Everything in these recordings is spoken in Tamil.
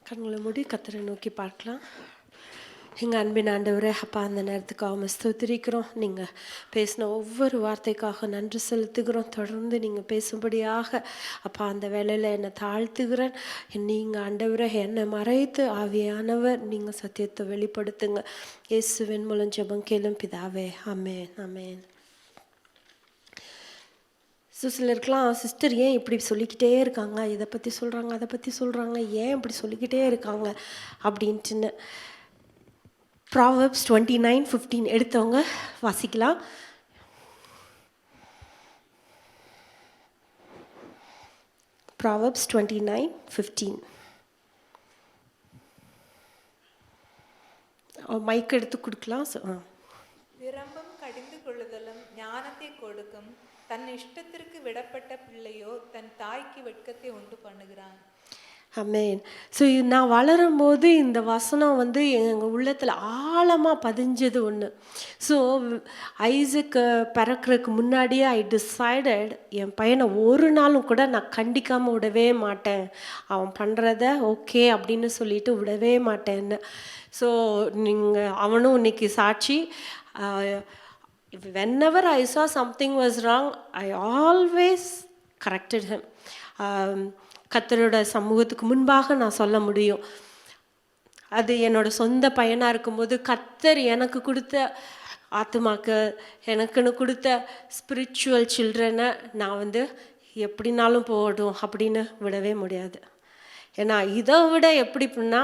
கண்களை மூடி கர்த்தரை நோக்கி பார்க்கலாம். எங்கள் அன்பின் ஆண்டவரே, அப்பா, அந்த நேரத்துக்காக ஸ்தோத்திரிக்கிறோம். நீங்கள் பேசின ஒவ்வொரு வார்த்தைக்காக நன்றி செலுத்துகிறோம். தொடர்ந்து நீங்கள் பேசும்படியாக அப்பா அந்த வேலையில் என்னை தாழ்த்துகிறேன். நீங்கள் ஆண்டவரே என்னை மறைத்து ஆவியானவர் நீங்கள் சத்தியத்தை வெளிப்படுத்துங்க. இயேசுவின் மூலம் ஜெபம் கேளும் பிதாவே, ஆமென், ஆமென். சிலருக்கெலாம் சிஸ்டர் ஏன் இப்படி சொல்லிக்கிட்டே இருக்காங்க, இதை பற்றி சொல்கிறாங்க, அதை பற்றி சொல்கிறாங்க, ஏன் இப்படி சொல்லிக்கிட்டே இருக்காங்க அப்படின்ட்டுன்னு. Proverbs 29:15 எடுத்தவங்க வாசிக்கலாம். Proverbs 29:15. மைக் எடுத்து கொடுக்கலாம். விரம்பம் கடிந்து கொள்ளுதலும் ஞானத்தை கொடுக்கும். தன் இஷ்டத்திற்கு விடப்பட்ட பிள்ளையோ தன் தாய்க்கு வெட்கத்தை உண்டு பண்ணுகிறான். ஆமென். ஸோ நான் வளரும்போது இந்த வசனம் எங்கள் உள்ளத்தில் ஆழமாக பதிஞ்சது ஒன்று. ஸோ ஐசக்கு பிறக்கிறதுக்கு முன்னாடியே ஐ டிசைடட் என் பையனை ஒரு நாளும் கூட நான் கண்டிக்காமல் விடவே மாட்டேன். அவன் பண்ணுறத ஓகே அப்படின்னு சொல்லிட்டு விடவே மாட்டேன்னு. ஸோ அவனும் இன்னைக்கு சாட்சி. whenever I saw something was wrong, I always corrected him. கர்த்தரோட சமூகத்துக்கு முன்பாக நான் சொல்ல முடியும். அது என்னோட சொந்த பையனாக இருக்கும்போது கர்த்தர் எனக்கு கொடுத்த ஆத்துமாக்கு, எனக்குன்னு கொடுத்த ஸ்பிரிச்சுவல் சில்ட்ரனை நான் எப்படினாலும் போடும் அப்படின்னு விடவே முடியாது. ஏன்னா இதை விட எப்படி பண்ணா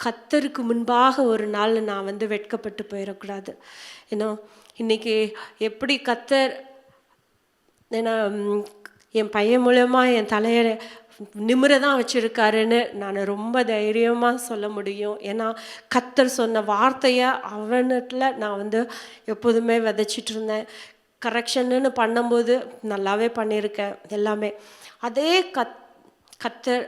கர்த்தருக்கு முன்பாக ஒரு நாள் நான் வெட்கப்பட்டு போயிடக்கூடாது. ஏன்னா இன்னைக்கு எப்படி கர்த்தர் ஏன்னா என் பையன் மூலமாக என் தலையை நிமிர தான் வச்சுருக்காருன்னு நான் ரொம்ப தைரியமாக சொல்ல முடியும். ஏன்னா கர்த்தர் சொன்ன வார்த்தையை அவனில் நான் எப்போதுமே விதைச்சிட்டு இருந்தேன். கரெக்ஷன்னு பண்ணும்போது நல்லாவே பண்ணியிருக்கேன் எல்லாமே. அதே கர்த்தர்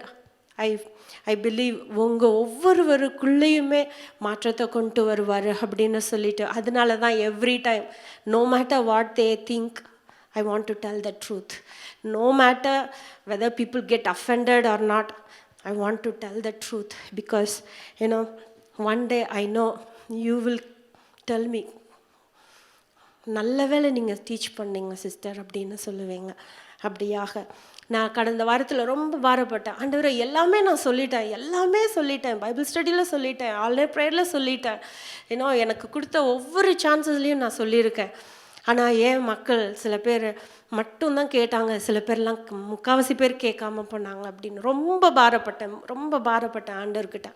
ஐ பிலீவ் உங்கள் ஒவ்வொருவருக்குள்ளேயுமே மாற்றத்தை கொண்டு வருவார் அப்படின்னு சொல்லிட்டு, அதனால தான் every time no matter what they think, I want to tell the truth. No matter whether people get offended or not, I want to tell the truth because, one day I know you will tell me, நல்ல வேளை நீங்கள் டீச் பண்ணீங்க சிஸ்டர் அப்படின்னு சொல்லுவீங்க. அப்படியாக நான் கடந்த வாரத்தில் ரொம்ப பாரப்பட்டேன். ஆண்டவரே எல்லாமே நான் சொல்லிட்டேன், பைபிள் ஸ்டடியில் சொல்லிட்டேன், ஆல்ரெடி ப்ரேயரில் சொல்லிட்டேன். எனக்கு கொடுத்த ஒவ்வொரு சான்சஸ்லையும் நான் சொல்லியிருக்கேன். ஆனால் ஏன் மக்கள் சில பேர் மட்டும்தான் கேட்டாங்க, சில பேர்லாம் முக்கால்வாசி பேர் கேட்காம போனாங்க அப்படின்னு ரொம்ப பாரப்பட்டேன் ஆண்டவர்கிட்ட.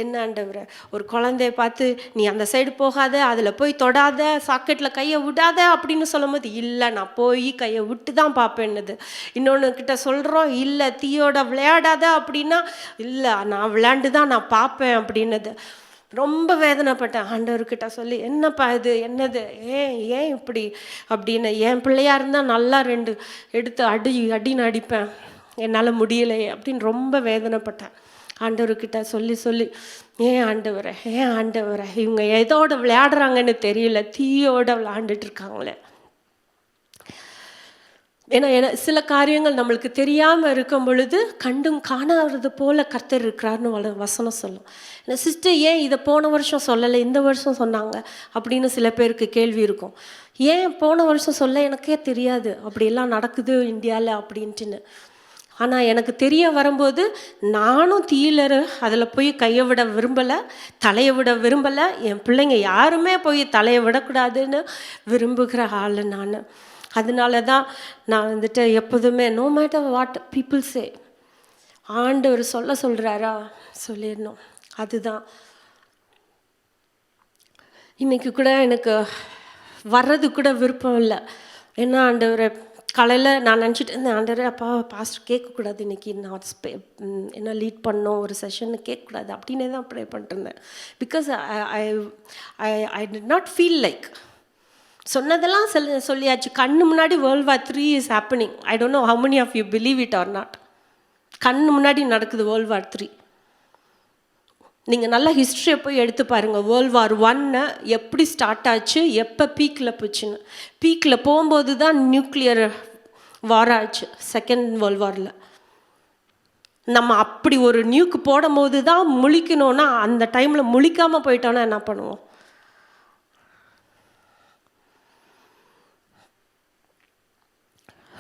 என்ன ஆண்டவரே, ஒரு குழந்தைய பார்த்து நீ அந்த சைடு போகாத, அதில் போய் தொடாத, சாக்கெட்டில் கையை விடாத அப்படின்னு சொல்லும் போது இல்லை நான் போய் கையை விட்டு தான் பார்ப்பேன்னுது. இன்னொன்று கிட்ட சொல்கிறோம், இல்லை தீயோட விளையாடாத அப்படின்னா இல்லை நான் விளையாண்டு தான் நான் பார்ப்பேன் அப்படின்னது. ரொம்ப வேதனைப்பட்டேன் ஆண்டவர்கிட்ட சொல்லி, என்னப்பா இது என்னது, ஏன் இப்படி அப்படின்னு. என் பிள்ளையாக இருந்தால் நல்லா 2 எடுத்து அடின்னு அடிப்பேன், என்னால் முடியலையே அப்படின்னு ரொம்ப வேதனைப்பட்டேன் ஆண்டவர்கிட்ட சொல்லி. ஏன் ஆண்டவரே இவங்க எதோட விளையாடுறாங்கன்னு தெரியல, தீயோட விளையாண்டுட்டு இருக்காங்களே. ஏன்னா சில காரியங்கள் நம்மளுக்கு தெரியாமல் இருக்கும் பொழுது கண்டும் காணாதது போல கர்த்தர் இருக்கிறாருன்னு வசனம் சொல்லும். ஏன்னா சிஸ்டர் ஏன் இதை போன வருஷம் சொல்லலை, இந்த வருஷம் சொன்னாங்க அப்படின்னு சில பேருக்கு கேள்வி இருக்கும். ஏன் போன வருஷம் சொல்ல எனக்கே தெரியாது அப்படியெல்லாம் நடக்குது இந்தியாவில் அப்படின்ட்டுன்னு. ஆனால் எனக்கு தெரிய வரும்போது நானும் தீயிலரு அதில் போய் கையை விட விரும்பலை, தலையை விட விரும்பலை. என் பிள்ளைங்க யாருமே போய் தலையை விடக்கூடாதுன்னு விரும்புகிற ஆள் நான். அதனால தான் நான் எப்போதுமே no matter what people say, ஆண்டவர் சொல்கிறாரா சொல்லிடணும். அதுதான் இன்றைக்கி கூட எனக்கு வர்றது கூட விருப்பம் இல்லை. ஏன்னா ஆண்டவரை காலையில் நான் நினச்சிட்டு இருந்தேன், ஆண்டவரே அப்பா பாஸ்டர் கேட்கக்கூடாது, இன்றைக்கி நான் என்ன லீட் பண்ணோம் ஒரு செஷன்னு கேட்கக்கூடாது அப்படின்னே தான் ப்ரே பண்ணிட்டுருந்தேன். Because I did not feel like சொன்னதெல்லாம் சொல்லியாச்சு. கண்ணு முன்னாடி World War III is happening. I don't know how many of you believe it or not. கண்ணு முன்னாடி நடக்குது World War III. நீங்கள் நல்லா ஹிஸ்ட்ரியை போய் எடுத்து பாருங்கள். World War I எப்படி ஸ்டார்ட் ஆச்சு, எப்போ பீக்கில் போச்சுன்னு. பீக்கில் போகும்போது தான் நியூக்ளியர் வார் ஆச்சு, செகண்ட் வேர்ல்ட் வாரில். நம்ம அப்படி ஒரு நியூக்கு போடும்போது தான் முழிக்கணும்னா, அந்த டைமில் முழிக்காமல் போயிட்டோன்னா என்ன பண்ணுவோம்?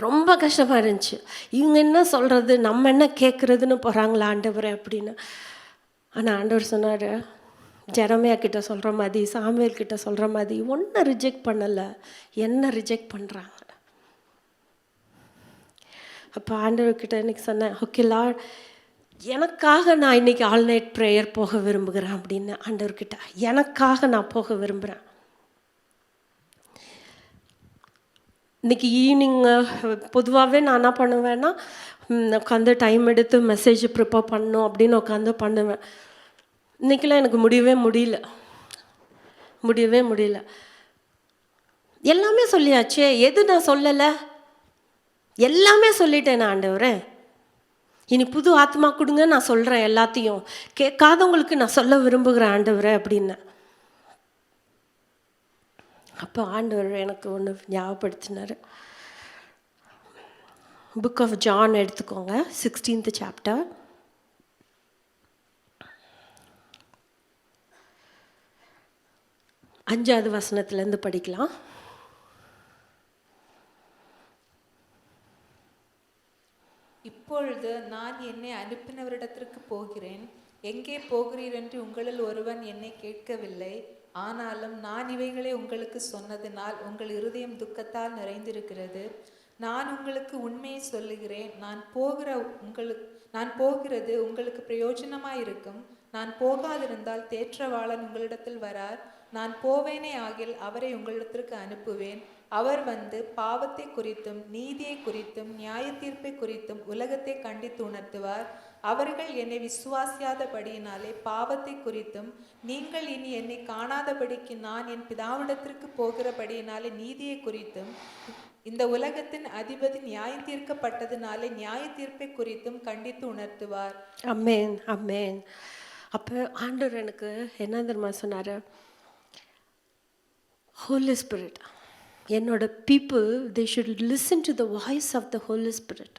ரொம்ப கஷ்டமாக இருந்துச்சு. இவங்க என்ன சொல்கிறது, நம்ம என்ன கேட்குறதுன்னு போகிறாங்களா ஆண்டவரே அப்படின்னு. ஆனால் ஆண்டவர் சொன்னார், ஜெரமியா கிட்ட சொல்கிற மாதிரி, சாமுவேல் கிட்ட சொல்கிற மாதிரி ஒன்றும் ரிஜெக்ட் பண்ணலை, என்ன ரிஜெக்ட் பண்ணுறாங்க. அப்போ ஆண்டவர்கிட்ட இன்னைக்கு சொன்னேன், ஓகே லார்ட், எனக்காக நான் இன்னைக்கு ஆல் நைட் ப்ரேயர் போக விரும்புகிறேன் அப்படின்னு. ஆண்டவர்கிட்ட எனக்காக நான் போக விரும்புகிறேன். இன்றைக்கி ஈவினிங் பொதுவாகவே நான் என்ன பண்ணுவேன்னா, உட்காந்து டைம் எடுத்து மெசேஜ் ப்ரிப்பேர் பண்ணணும் அப்படின்னு உட்காந்து பண்ணுவேன். இன்றைக்கெலாம் எனக்கு முடியவே முடியல. எல்லாமே சொல்லியாச்சே, எது நான் சொல்லலை? எல்லாமே சொல்லிட்டேன் நான் ஆண்டவரே. இனி புது ஆத்மா கொடுங்க, நான் சொல்கிறேன் எல்லாத்தையும். கேட்காதவங்களுக்கு நான் சொல்ல விரும்புகிறேன் ஆண்டவரே அப்படின்னு. அப்போ ஆண்டவர் எனக்கு ஒன்று ஞாபகப்படுத்தினார். புக் ஆஃப் ஜான் எடுத்துக்கோங்க, 16th chapter. அஞ்சாவது வசனத்துலேருந்து படிக்கலாம். இப்பொழுது நான் என்னை அனுப்பினவரிடத்திற்கு போகிறேன். எங்கே போகிறீர் என்று உங்களில் ஒருவன் என்னை கேட்கவில்லை. ஆனாலும் நான் இவைகளை உங்களுக்கு சொன்னதினால் உங்கள் இருதயம் துக்கத்தால் நிறைந்திருக்கிறது. நான் உங்களுக்கு உண்மையை சொல்லுகிறேன், நான் போகிறது உங்களுக்கு பிரயோஜனமாயிருக்கும். நான் போகாதிருந்தால் தேற்றவாளன் உங்களிடத்தில் வரார். நான் போவேனே ஆகில் அவரை உங்களிடத்திற்கு அனுப்புவேன். அவர் வந்து பாவத்தை குறித்தும் நீதியை குறித்தும் நியாய தீர்ப்பை குறித்தும் உலகத்தை கண்டித்து உணர்த்துவார். அவர்கள் என்னை விசுவாசியாதபடியினாலே பாவத்தை குறித்தும், நீங்கள் இனி என்னை காணாதபடிக்கு நான் என் பிதாவிடத்திற்கு போகிறபடியினாலே நீதியை குறித்தும், இந்த உலகத்தின் அதிபதி நியாயம் தீர்க்கப்பட்டதினாலே நியாய தீர்ப்பை குறித்தும் கண்டித்து உணர்த்துவார். அமேன் அமேன். அப்போ ஆண்டவர் எனக்கு என்ன தெரியுமா சொன்னார்? ஹோலி ஸ்பிரிட், என்னோட people, they should listen to the voice of the Holy Spirit.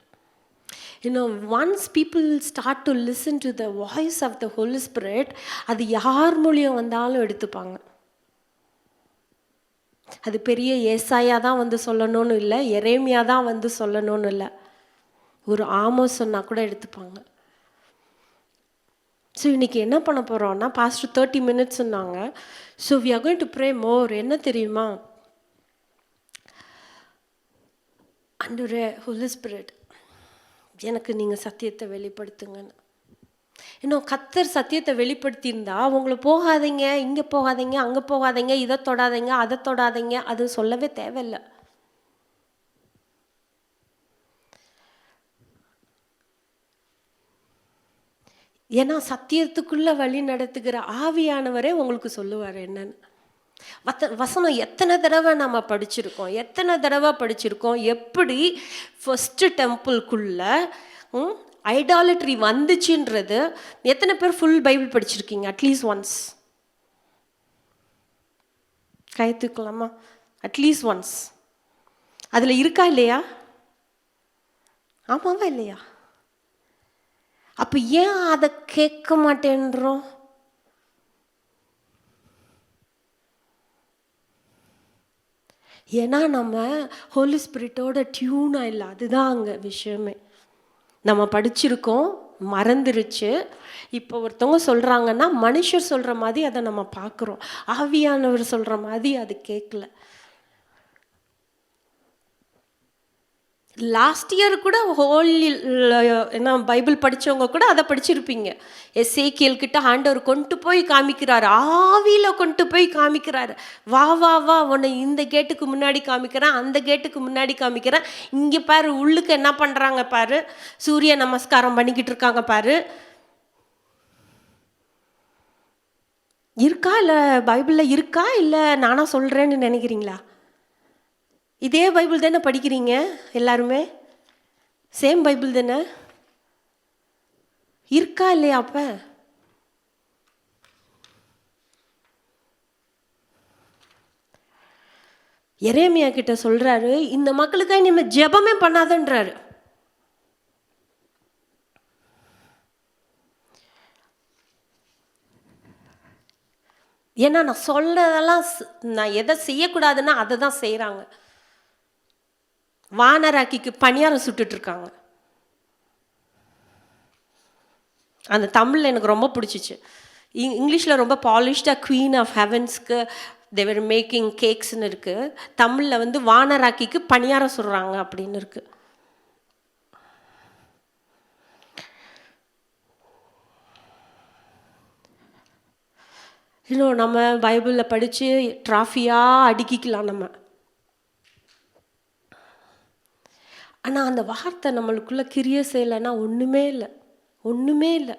Once people start to listen to the voice of the Holy Spirit, அது யார் மூலியம் வந்தாலும் எடுத்துப்பாங்க. அது பெரிய ஏசாயா தான் வந்து சொல்லணும்னு இல்லை, எரேமியா தான் வந்து சொல்லணும்னு இல்லை, ஒரு ஆமோஸ் சொன்னால் கூட எடுத்துப்பாங்க. ஸோ இன்றைக்கி என்ன பண்ண போகிறோம்னா, பாஸ்டர் 30 minutes சொன்னாங்க. So we are going to pray more. என்ன தெரியுமா? ஆண்டவரே, ஹோலி ஸ்பிரிட், எனக்கு நீங்கள் சத்தியத்தை வெளிப்படுத்துங்கன்னு. இன்னும் கர்த்தர் சத்தியத்தை வெளிப்படுத்தியிருந்தா உங்களை போகாதீங்க, இங்கே போகாதீங்க, அங்கே போகாதீங்க, இதை தொடாதீங்க, அதை தொடாதீங்க, அது சொல்லவே தேவையில்லை. ஏன்னா சத்தியத்துக்குள்ளே வழி நடத்துகிற ஆவியானவரே உங்களுக்கு சொல்லுவார் என்னன்னு. வசனம் எத்தனை தடவை நம்ம படிச்சிருக்கோம், எப்படி ஃபஸ்ட்டு டெம்பிள்குள்ளே ஐடாலட்ரி வந்துச்சுன்றது. எத்தனை பேர் ஃபுல் பைபிள் படிச்சிருக்கீங்க? அட்லீஸ்ட் ஒன்ஸ் கைத்துக்கலாமா? At least once. அதில் இருக்கா இல்லையா? ஆமாவா இல்லையா? அப்போ ஏன் அதை கேட்க மாட்டேன்றோம்? ஏன்னா நம்ம ஹோலி ஸ்பிரிட்டோட டியூனாக இல்லை. அதுதான் அங்கே விஷயமே. நம்ம படிச்சிருக்கோம், மறந்துருச்சு. இப்போ ஒருத்தவங்க சொல்கிறாங்கன்னா மனுஷர் சொல்கிற மாதிரி அதை நம்ம பார்க்குறோம், ஆவியானவர் சொல்கிற மாதிரி அது கேட்கல. லாஸ்ட் இயர் கூட என்ன பைபிள் படித்தவங்க கூட அதை படிச்சிருப்பீங்க. எசேக்கியேல் கிட்ட ஆண்டவர் கொண்டு போய் காமிக்கிறாரு, ஆவியில் கொண்டு போய் காமிக்கிறாரு. வா வா வா, உன்னை இந்த கேட்டுக்கு முன்னாடி காமிக்கிறேன், அந்த கேட்டுக்கு முன்னாடி காமிக்கிறேன், இங்கே பாரு உள்ளுக்கு என்ன பண்ணுறாங்க பாரு, சூரிய நமஸ்காரம் பண்ணிக்கிட்டு இருக்காங்க பாரு. இருக்கா இல்லை பைபிளில் இருக்கா இல்லை நானா சொல்கிறேன்னு நினைக்கிறீங்களா? இதே பைபிள் தானே படிக்கிறீங்க எல்லாருமே, சேம் பைபிள் தானே. இருக்கா இல்லையா? அப்போ எரேமியா கிட்ட சொல்றாரு, இந்த மக்களுக்காக நம்ம ஜெபமே பண்ணாதன்றாரு. ஏன்னா நான் சொல்றதெல்லாம் நான் எதை செய்யக்கூடாதுன்னா அதை தான் செய்கிறாங்க. வானராக்கிக்கு பணியாரம் சுட்டுட்ருக்காங்க. அந்த தமிழில் எனக்கு ரொம்ப பிடிச்சிச்சு. இங்கிலீஷில் ரொம்ப பாலிஷ்டாக குவீன் ஆஃப் ஹெவன்ஸ்க்கு தேவர் மேக்கிங் கேக்ஸ்ன்னு இருக்குது. தமிழில் வந்து வானராக்கிக்கு பணியாரம் சுடுறாங்க அப்படின்னு இருக்குது. இன்னும் நம்ம பைபிளில் படித்து ட்ராஃபியாக அடுக்கிக்கலாம் நம்ம. ஆனால் அந்த வார்த்தை நம்மளுக்குள்ளே கிரிய செய்யலைன்னா ஒன்றுமே இல்லை, ஒன்றுமே இல்லை.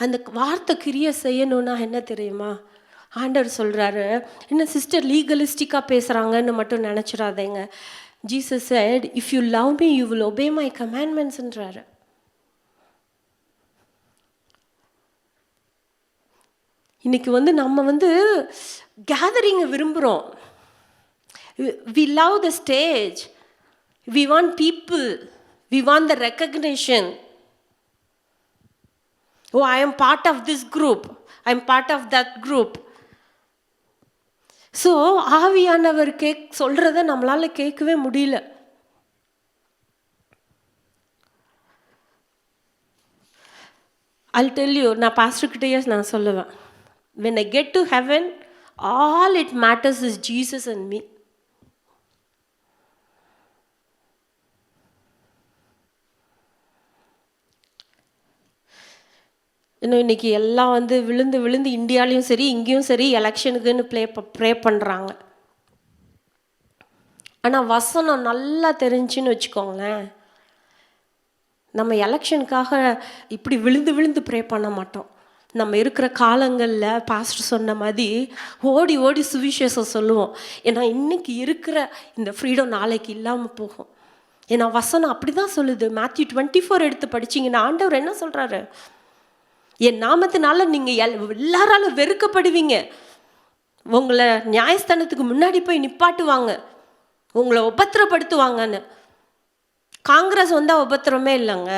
அந்த வார்த்தை கிரிய செய்யணுன்னா என்ன தெரியுமா? ஆண்டவர் சொல்கிறாரு, என்ன சிஸ்டர் லீகலிஸ்டிக்காக பேசுகிறாங்கன்னு மட்டும் நினச்சிடாதேங்க. Jesus said, if you love me you will obey my commandmentsன்றாரு. இன்னைக்கு வந்து நம்ம வந்து கேதரிங்கை விரும்புகிறோம். we love the stage, we want people, we want the recognition. Oh, I am part of this group, I am part of that group. So ஆவியானவர் சொல்கிறத நம்மளால் கேட்கவே முடியல. I'll tell you, நான் பாஸ்டர்கிட்டயே நான் சொல்லுவேன், when I get to heaven all it matters is Jesus and me. இன்னும் இன்றைக்கி எல்லாம் வந்து விழுந்து விழுந்து இந்தியாலையும் சரி இங்கேயும் சரி எலெக்ஷனுக்குன்னு ப்ரே பண்ணுறாங்க. ஆனால் வசனம் நல்லா தெரிஞ்சுன்னு வச்சுக்கோங்களேன், நம்ம எலெக்ஷனுக்காக இப்படி விழுந்து விழுந்து ப்ரே பண்ண மாட்டோம். நம்ம இருக்கிற காலங்களில் பாஸ்டர் சொன்ன மாதிரி ஓடி ஓடி சுவிசேஷம் சொல்லுவோம். ஏன்னா இன்றைக்கி இருக்கிற இந்த ஃப்ரீடம் நாளைக்கு இல்லாமல் போகும். ஏன்னா வசனம் அப்படி தான் சொல்லுது. Matthew 24 எடுத்து படிச்சிங்கன்னா ஆண்டவர் என்ன சொல்கிறாரு? என் நாமத்தினால நீங்கள் எல்லாராலும் வெறுக்கப்படுவீங்க, உங்களை நியாயஸ்தானத்துக்கு முன்னாடி போய் நிப்பாட்டுவாங்க, உங்களை உபத்திரப்படுத்துவாங்கன்னு. காங்கிரஸ் வந்தால் உபத்திரமே இல்லைங்க,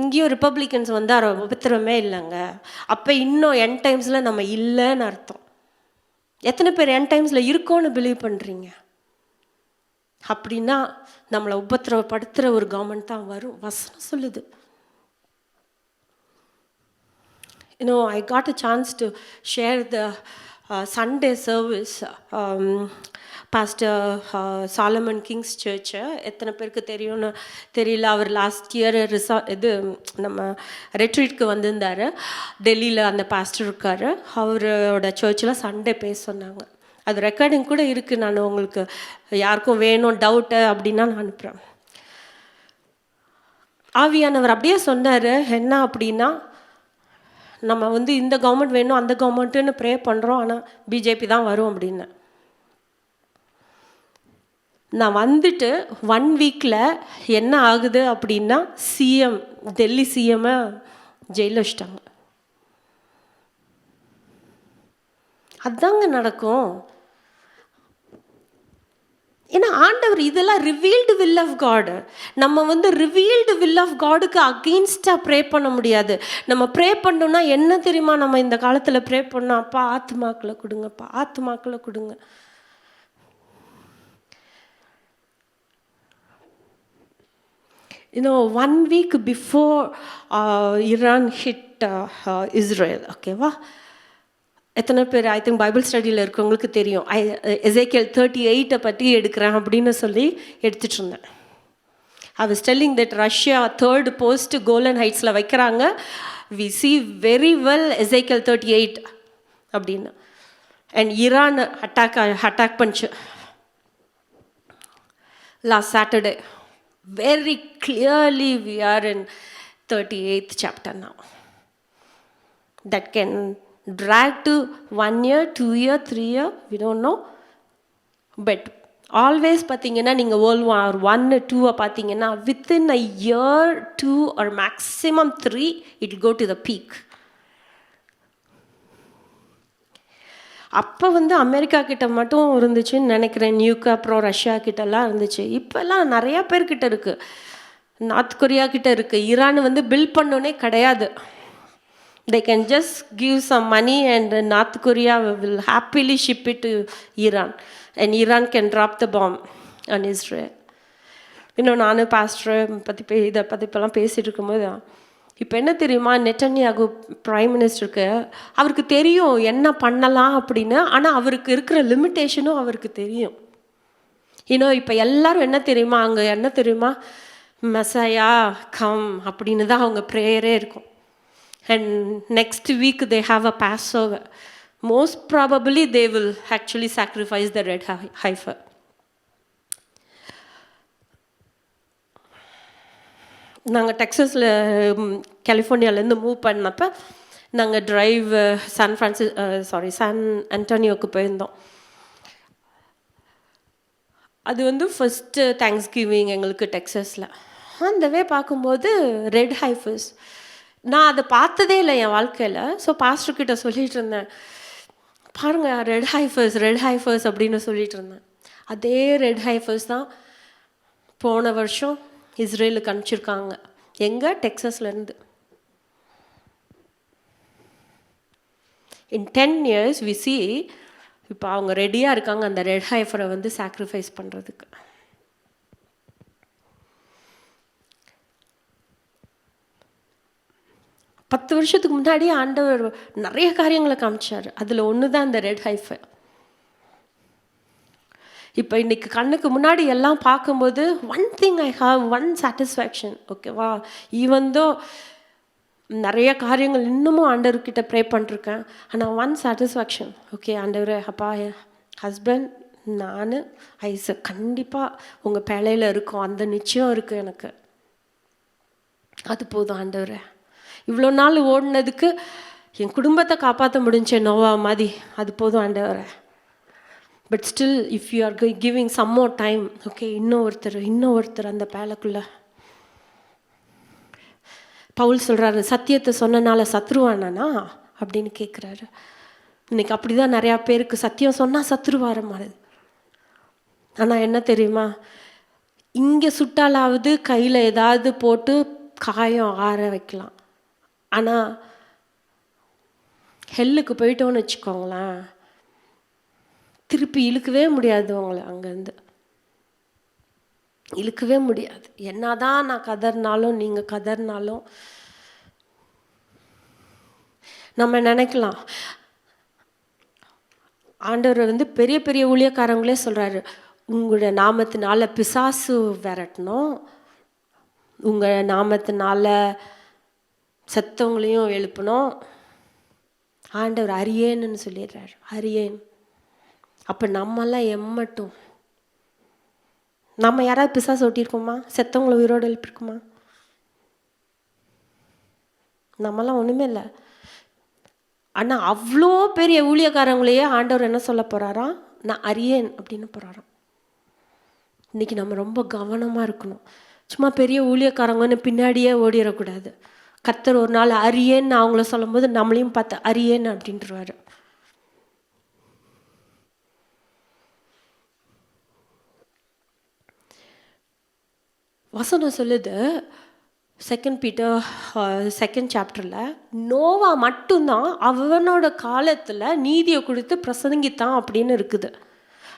இங்கேயும் ரிப்பப்ளிகன்ஸ் வந்தால் உபத்திரமே இல்லைங்க. அப்போ இன்னும் என் டைம்ஸில் நம்ம இல்லைன்னு அர்த்தம். எத்தனை பேர் என் டைம்ஸில் இருக்கோன்னு பிலீவ் பண்ணுறீங்க? அப்படின்னா நம்மளை உபத்திரப்படுத்துகிற ஒரு கவர்மெண்ட் தான் வரும், வசனம் சொல்லுது. You know, I got a chance to share the Sunday service. Pastor Solomon King's Church, எத்தனை பேருக்கு தெரியும்னு தெரியல. அவர் லாஸ்ட் இயர் இது நம்ம ரெட்ரீட்க்கு வந்திருந்தார். டெல்லியில் அந்த பாஸ்டர் இருக்கார். அவரோட சர்ச்சில் சண்டே பேச சொன்னாங்க. அது ரெக்கார்டிங் கூட இருக்குது. நான் உங்களுக்கு யாருக்கும் வேணும் டவுட்டு அப்படின்னா நான் அனுப்புகிறேன். ஆவியானவர் அப்படியே சொன்னார். என்ன அப்படின்னா, நம்ம வந்து இந்த கவர்மெண்ட் வேணும் அந்த கவர்மெண்ட்டுன்னு ப்ரே பண்ணுறோம், ஆனால் பிஜேபி தான் வரும் அப்படின்னு. நான் வந்துட்டு 1 வீக்கில் என்ன ஆகுது அப்படின்னா, சிஎம் டெல்லி சிஎம்மை ஜெயிலில் வச்சிட்டாங்க. அதுதாங்க நடக்கும். ஏன்னா ஆண்டவர் இதெல்லாம் ரிவீல்டு வில் ஆஃப் காடு. நம்ம வந்து ரிவீல்டு வில் ஆஃப் காடுக்கு அகெயின்ஸ்டாக ப்ரே பண்ண முடியாது. நம்ம ப்ரே பண்ணோம்னா என்ன தெரியுமா, நம்ம இந்த காலத்தில் ப்ரே பண்ணோம், அப்பா ஆத்துமாக்களை கொடுங்கப்பா, ஆத்துமாக்களை கொடுங்க. You know, 1 week before Iran hit Israel, ஓகேவா? எத்தனை பேர் ஐ திங்க் பைபிள் ஸ்டடியில் இருக்கவங்களுக்கு தெரியும். எசேக்கியல் 38 பற்றி எடுக்கிறேன் அப்படின்னு சொல்லி எடுத்துகிட்டு இருந்தேன். I was telling that Russia 3rd post Golan ஹைட்ஸில் வைக்கிறாங்க. We see very well Ezekiel 38 அப்படின்னு. அண்ட் ஈரான் அட்டாக் பண்ணிச்சு last Saturday. Very clearly we are in 38th chapter now. That can drag to 1 year, 2 year, 3 year, we don't know. But always பார்த்தீங்கன்னா நீங்கள் World War 1, 2 பார்த்தீங்கன்னா within a year, 2 or maximum 3 it will go to the peak. அப்போ வந்து அமெரிக்கா கிட்ட மட்டும் இருந்துச்சுன்னு நினைக்கிறேன், நியூக்கு அப்புறம் ரஷ்யா கிட்டலாம் இருந்துச்சு. இப்போல்லாம் நிறையா பேர்கிட்ட இருக்குது. நார்த் கொரியா கிட்ட இருக்குது. ஈரான் வந்து பில்ட் பண்ணோன்னே கிடையாது. They can just give some money and North Korea will happily ship it to Iran. And Iran can drop the bomb on Israel. இன்னும் நானும் பாஸ்டரை இதை பற்றி இப்போலாம் பேசிகிட்டு இருக்கும்போது இப்போ என்ன தெரியுமா, நெட்டன்யாகு ப்ரைம் மினிஸ்டருக்கு அவருக்கு தெரியும் என்ன பண்ணலாம் அப்படின்னு. ஆனால் அவருக்கு இருக்கிற லிமிட்டேஷனும் அவருக்கு தெரியும். இன்னும் இப்போ எல்லாரும் என்ன தெரியுமா, அங்கே என்ன தெரியுமா, மெசையா கம் அப்படின்னு தான் அவங்க ப்ரேயரே இருக்கும். And next week they have a Passover. Most probably they will actually sacrifice the red heifer. நாங்கள் டெக்ஸஸில் கலிஃபோர்னியாவிலேருந்து மூவ் பண்ணப்போ நாங்கள் டிரைவ் சான் ஆண்டோனியோவுக்கு போயிருந்தோம். அது வந்து ஃபஸ்ட்டு தேங்க்ஸ் கிவிங் எங்களுக்கு டெக்ஸஸில். அந்த வே பார்க்கும்போது ரெட் ஹைஃபர்ஸ் நான் அதை பார்த்ததே இல்லை என் வாழ்க்கையில். ஸோ பாஸ்டர்கிட்ட சொல்லிகிட்டு இருந்தேன், பாருங்கள் ரெட் ஹைஃபர்ஸ் அப்படின்னு சொல்லிகிட்டு இருந்தேன். அதே ரெட் ஹைஃபர்ஸ் தான் போன வருஷம் இஸ்ரேலுக்கு அனுப்பிச்சிருக்காங்க. எங்கே? டெக்ஸஸ்லேருந்து. இன் 10 years we see இப்போ அவங்க ரெடியாக இருக்காங்க அந்த ரெட் ஹைஃபரை வந்து சாக்ரிஃபைஸ் பண்ணுறதுக்கு. பத்து வருஷத்துக்கு முன்னாடி ஆண்டவர் நிறைய காரியங்களை காமிச்சார். அதில் ஒன்று தான் இந்த ரெட் ஹைஃபர். இப்போ இன்றைக்கி கண்ணுக்கு முன்னாடி எல்லாம் பார்க்கும்போது one thing I have one satisfaction. ஓகேவா, ஈவந்தோ நிறைய காரியங்கள் இன்னமும் ஆண்டவர்கிட்ட ப்ரே பண்ணிருக்கேன். ஆனால் ஒன் சாட்டிஸ்ஃபேக்ஷன், ஓகே ஆண்டவர், அப்பா ஹஸ்பண்ட் நான் ஐஸ் கண்டிப்பாக உங்கள் பேழையில் இருக்கும், அந்த நிச்சயம் இருக்குது எனக்கு. அது போதும் ஆண்டவர். இவ்வளோ நாள் ஓடினதுக்கு என் குடும்பத்தை காப்பாற்ற முடிஞ்சேன் நோவா மாதிரி, அது போதும் ஆண்டவரை. But still if you are giving some more time, okay இன்னொருத்தர் அந்த பேலைக்குள்ளே. பவுல் சொல்கிறாரு, சத்தியத்தை சொன்னனால சத்ருவானானா அப்படின்னு கேட்குறாரு. இன்னைக்கு அப்படி தான் நிறையா பேருக்கு சத்தியம் சொன்னால் சத்ருவார மாதிரி. ஆனால் என்ன தெரியுமா, இங்கே சுட்டாலாவது கையில் ஏதாவது போட்டு காயம் ஆற வைக்கலாம். ஆனால் ஹெல்லுக்கு போயிட்டோன்னு வச்சுக்கோங்களேன், திருப்பி இழுக்கவே முடியாது உங்களை. அங்கேருந்து இழுக்கவே முடியாது. என்னதான் நான் கதறினாலும் நீங்கள் கதறினாலும் நம்ம நினைக்கலாம். ஆண்டவர் வந்து பெரிய பெரிய ஊழியக்காரங்களே சொல்கிறாரு, உங்களோட நாமத்தினால பிசாசு விரட்டணும், உங்கள் நாமத்தினால செத்தவங்களையும் எழுப்பணும். ஆண்டவர் அரியேன்னு சொல்லிடுறாரு, அரியேன். அப்போ நம்மெல்லாம் எம்மட்டும் நம்ம யாராவது பிசாசு ஓட்டியிருக்கோமா? செத்தவங்களை உயிரோடு எழுப்பியிருக்குமா? நம்மலாம் ஒன்றுமே இல்லை. ஆனால் அவ்வளோ பெரிய ஊழியக்காரங்களையே ஆண்டவர் என்ன சொல்ல போகிறாராம், நான் அரியேன் அப்படின்னு போகிறாராம். இன்றைக்கி நம்ம ரொம்ப கவனமாக இருக்கணும். சும்மா பெரிய ஊழியக்காரங்கன்னு பின்னாடியே ஓடிடக்கூடாது. கர்த்தர் ஒரு நாள் அரியேன்னு அவங்கள சொல்லும்போது நம்மளையும் பார்த்து அரியேன்னு அப்படின்ட்டுருவாரு. வசனம் சொல்லுது 2 Peter 2nd chapterல, நோவா மட்டும்தான் அவனோட காலத்தில் நீதியை கொடுத்து பிரசங்கித்தான் அப்படின்னு இருக்குது.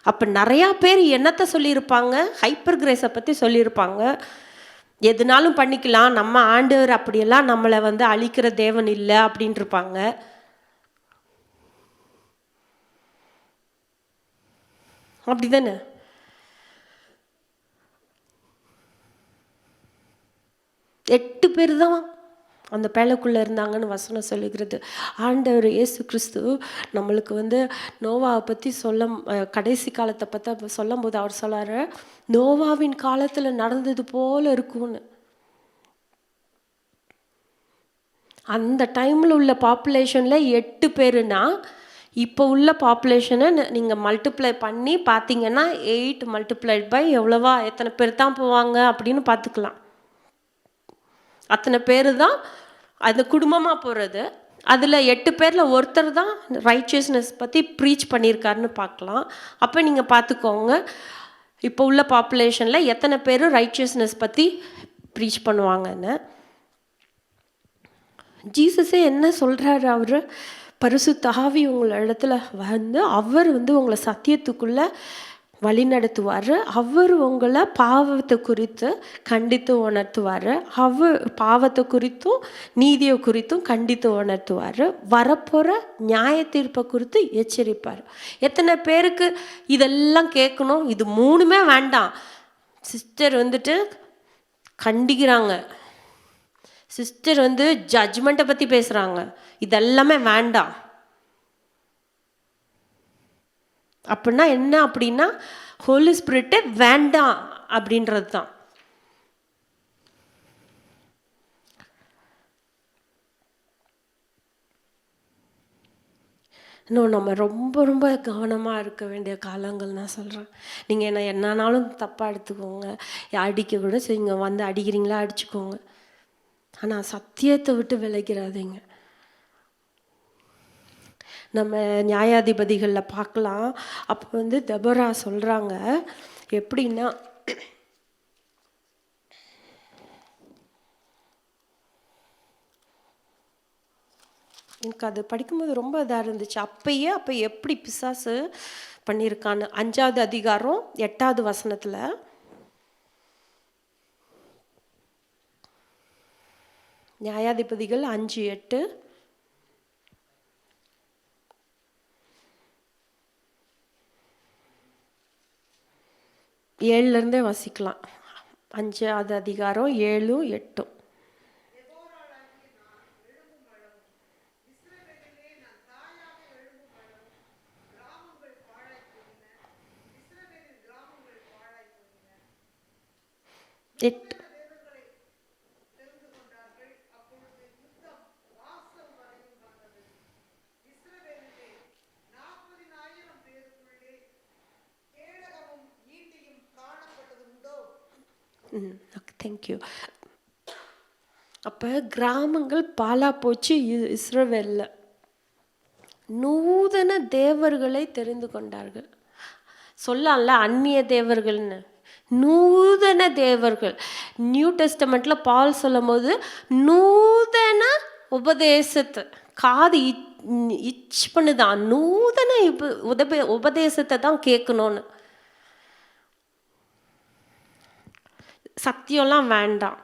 அப்போ நிறையா பேர் என்னத்தை சொல்லியிருப்பாங்க, ஹைப்பர் கிரேஸை பற்றி சொல்லியிருப்பாங்க. எதுனாலும் பண்ணிக்கலாம், நம்ம ஆண்டவர் அப்படியெல்லாம் நம்மளை வந்து அழிக்கிற தேவன் இல்லை அப்படின்ட்டு இருப்பாங்க. அப்படி தானே? எட்டு பேர் தான் அந்த பேழைக்குள்ளே இருந்தாங்கன்னு வசனம் சொல்லுகிறது. ஆண்டவர் இயேசு கிறிஸ்து நம்மளுக்கு வந்து நோவாவை பற்றி கடைசி காலத்தை பற்றி சொல்லும் போது அவர் சொல்லாரு, நோவாவின் காலத்தில் நடந்தது போல இருக்கும்னு. அந்த டைமில் உள்ள பாப்புலேஷனில் 8 பேருனா இப்போ உள்ள பாப்புலேஷனை நீங்கள் மல்டிப்ளை பண்ணி பார்த்தீங்கன்னா 8 multiplied by எவ்வளவா, எத்தனை பேர் தான் போவாங்க அப்படின்னு பார்த்துக்கலாம். அத்தனை பேர் தான் அந்த குடும்பமாக போகிறது. அதில் 8 பேரில் ஒருத்தர் தான் ரைச்சியஸ்னஸ் பற்றி ப்ரீச் பண்ணியிருக்காருன்னு பார்க்கலாம். அப்போ நீங்கள் பார்த்துக்கோங்க, இப்போ உள்ள பாப்புலேஷனில் எத்தனை பேர் ரைச்சியஸ்னஸ் பற்றி ப்ரீச் பண்ணுவாங்கன்னு. ஜீசஸே என்ன சொல்கிறாரு அவர், பரிசுத்த ஆவி உங்களை இடத்துல வந்து அவர் வந்து உங்களை சத்தியத்துக்குள்ளே வழி நடத்துவார். அவர் உங்களை பாவத்தை குறித்து கண்டித்து உணர்த்துவார். அவர் பாவத்தை குறித்தும் நீதியை குறித்தும் கண்டித்து உணர்த்துவார். வரப்போகிற நியாய தீர்ப்பை குறித்து எச்சரிப்பார். எத்தனை பேருக்கு இதெல்லாம் கேட்கணும்? இது மூணுமே வேண்டாம். சிஸ்டர் வந்துட்டு கண்டிக்கிறாங்க, சிஸ்டர் வந்து ஜட்ஜ்மெண்ட்டை பற்றி பேசுகிறாங்க, இதெல்லாமே வேண்டாம். அப்படின்னா என்ன? அப்படின்னா ஹோலி ஸ்பிரிட்டே வேண்டாம் அப்படின்றது தான். இன்னும் நம்ம ரொம்ப ரொம்ப கவனமாக இருக்க வேண்டிய காலங்கள் நான் சொல்கிறேன். நீங்கள் என்னன்னாலும் தப்பாக எடுத்துக்கோங்க, அடிக்க கூட செய்யுங்க, வந்து அடிக்கிறீங்களா அடிச்சுக்கோங்க, ஆனால் சத்தியத்தை விட்டு விலகிறாதீங்க. நம்ம நியாயாதிபதிகளில் பார்க்கலாம். அப்போ வந்து தெபோரா சொல்கிறாங்க, எப்படின்னா எனக்கு அது படிக்கும்போது ரொம்ப இதாக இருந்துச்சு. அப்போ எப்படி பிசாசு பண்ணியிருக்கான்னு 5வது அதிகாரம் 8வது வசனத்தில் நியாயாதிபதிகள் 5:8 7லேருந்தே வாசிக்கலாம். 5வது அதிகாரம் 7, 8. தேங்க்யூ. அப்போ கிராமங்கள் பாலா போச்சு. இஸ்ரவேலில் நூதன தேவர்களை தெரிந்து கொண்டார்கள். சொல்லலாம்ல அந்நிய தேவர்கள்னு, நூதன தேவர்கள். நியூ டெஸ்டமெண்ட்டில் பால் சொல்லும் போது நூதன உபதேசத்தை காது இச் பண்ணுதான், நூதன உபதேசத்தை தான் கேட்கணும்னு. சத்தியம்லாம் வேண்டாம்.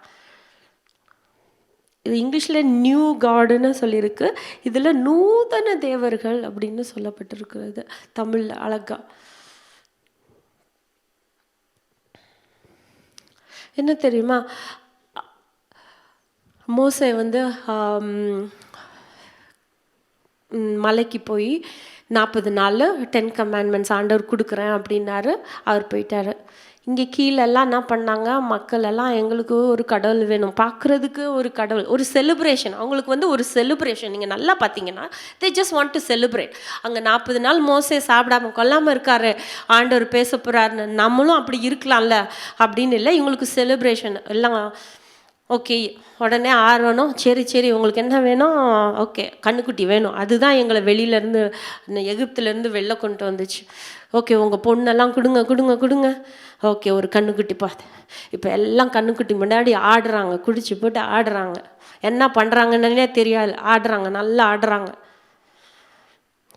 இது இங்கிலீஷில் நியூ காடுன்னு சொல்லியிருக்கு, இதில் நூதன தேவர்கள் அப்படின்னு சொல்லப்பட்டிருக்கிறது தமிழில் அழகா. என்ன தெரியுமா, மோசே வந்து மலைக்கு போய் 40 நாள் 10 கமாண்ட்மெண்ட்ஸ் ஆண்டவர் கொடுக்குறேன் அப்படின்னாரு. அவர் போயிட்டார். இங்கே கீழெல்லாம் என்ன பண்ணாங்க, மக்கள் எல்லாம் எங்களுக்கு ஒரு கடவுள் வேணும், பார்க்குறதுக்கு ஒரு கடவுள், ஒரு செலிப்ரேஷன். அவங்களுக்கு வந்து ஒரு செலிப்ரேஷன். நீங்கள் நல்லா பார்த்தீங்கன்னா they just want to celebrate. அங்கே 40 நாள் மோசே சாப்பிடாம கொல்லாமல் இருக்காரு, ஆண்டவர் பேச போகிறாருன்னு. நம்மளும் அப்படி இருக்கலாம்ல அப்படின்னு இல்லை, இவங்களுக்கு செலிப்ரேஷன் எல்லாம். ஓகே, உடனே ஆர்வனும் சரி உங்களுக்கு என்ன வேணும், ஓகே கண்ணுக்குட்டி வேணும், அதுதான் எங்களை வெளியிலேருந்து எகிப்துலேருந்து வெளில கொண்டு வந்துச்சு. ஓகே உங்கள் பொண்ணெல்லாம் கொடுங்க, ஓகே ஒரு கண்ணுக்குட்டி பார்த்து. இப்போ எல்லாம் கண்ணுக்குட்டி முன்னாடி ஆடுறாங்க, குடிச்சு போட்டு ஆடுறாங்க, என்ன பண்ணுறாங்கன்னே தெரியாது, ஆடுறாங்க, நல்லா ஆடுறாங்க.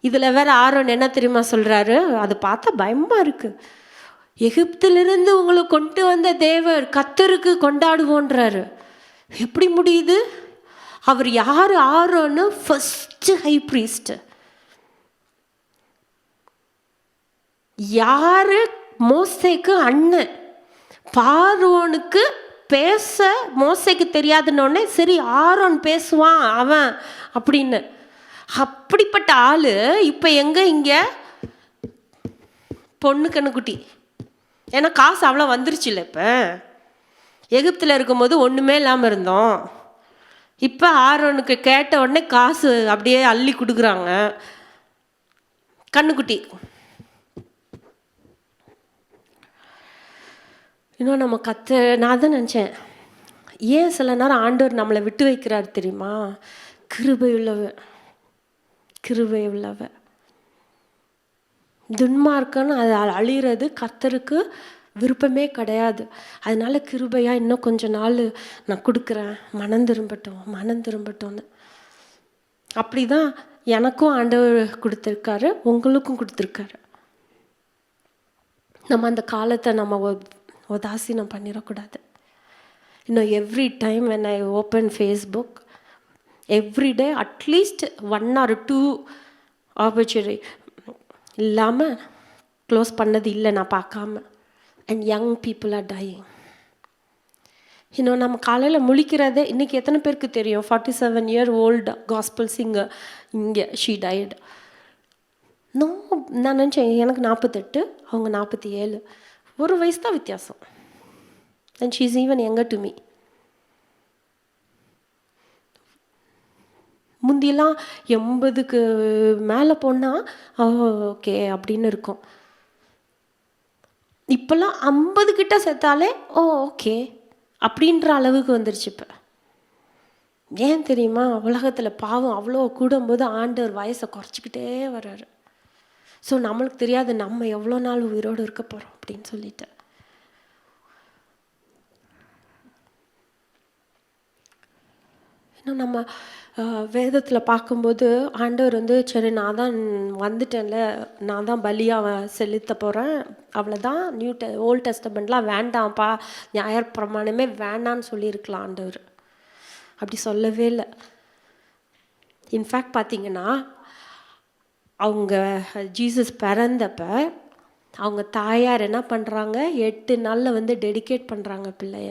இதில் வேற ஆர்வன் என்ன தெரியுமா சொல்கிறாரு, அது பார்த்தா பயமாக இருக்குது. எகிப்திலிருந்து உங்களை கொண்டு வந்த தேவர் கர்த்தருக்கு கொண்டாடுவோன்றாரு. எப்படி முடியுது? அவர் யார்? ஆரோன்னு ஃபர்ஸ்ட் ஹை பிரீஸ்ட். யாரு? மோசேக்கு அண்ணன். பார்வோனுக்கு பேச மோசேக்கு தெரியாதுன்னொடனே சரி ஆரோன் பேசுவான் அவன் அப்படின்னு. அப்படிப்பட்ட ஆளு இப்போ எங்க? இங்க பொண்ணு கண்ணுக்குட்டி. ஏன்னா காசு அவ்வளோ வந்துருச்சு இல்லை. இப்போ எகிப்தில் இருக்கும்போது ஒன்றுமே இல்லாமல் இருந்தோம். இப்போ ஆரோனுக்கு கேட்ட உடனே காசு அப்படியே அள்ளி கொடுக்குறாங்க. கண்ணுக்குட்டி. இன்னும் நம்ம நான் தான் நினச்சேன், ஏன் சில நேரம் ஆண்டவர் நம்மளை விட்டு வைக்கிறார் தெரியுமா? கிருபை உள்ளவ. துன்மார்க்கன்னு அது அழிகிறது கர்த்தருக்கு விருப்பமே கிடையாது. அதனால கிருபையாக இன்னும் கொஞ்ச நாள் நான் கொடுக்குறேன், மனம் திரும்பட்டோன்னு. அப்படி தான் எனக்கும் ஆண்டவர் கொடுத்துருக்காரு, உங்களுக்கும் கொடுத்துருக்காரு. நம்ம அந்த காலத்தை நம்ம உதாசீனம் பண்ணிடக்கூடாது. இன்னும் every time when I open Facebook, every day at least 1 or 2 opportunity இல்லாமல் க்ளோஸ் பண்ணது இல்லை நான் பார்க்காம. And young people are dyeing. இன்னும் நம்ம காலையில் முழிக்கிறதே, இன்றைக்கி எத்தனை பேருக்கு தெரியும் 47-year-old காஸ்பல் சிங்கர் இங்கே ஷீ டைட். நோ, நான் நினச்சேன் எனக்கு 48, அவங்க 47, ஒரு வயசு தான் வித்தியாசம். And she is even younger to me. முந்தியெல்லாம் 80க்கு மேலே போனால் ஓகே அப்படின்னு இருக்கும். இப்போல்லாம் 50 கிட்ட செத்தாலே ஓகே அப்படின்ற அளவுக்கு வந்துருச்சு. இப்போ ஏன் தெரியுமா? உலகத்தில் பாவம் அவ்வளோ கூடும்போது ஆண்டவர் வயசை குறைச்சிக்கிட்டே வர்றாரு. ஸோ நம்மளுக்கு தெரியாது நம்ம எவ்வளோ நாள் உயிரோடு இருக்க போகிறோம் அப்படின்னு சொல்லிட்டு. இன்னும் நம்ம வேதத்தில் பார்க்கும்போது ஆண்டவர் வந்து சரி நான் தான் வந்துட்டேன்ல, நான் தான் பலியாக செலுத்த போகிறேன், அவ்வளோதான், ஓல்ட் டெஸ்டமெண்ட்லாம் வேண்டாம்ப்பா, நியாய பிரமாணமே வேண்டான்னு சொல்லியிருக்கலாம் ஆண்டவர். அப்படி சொல்லவே இல்லை. இன்ஃபேக்ட் பார்த்தீங்கன்னா அவங்க ஜீசஸ் பிறந்தப்ப அவங்க தாயார் என்ன பண்ணுறாங்க, 8 நாளில் வந்து டெடிகேட் பண்ணுறாங்க பிள்ளைய.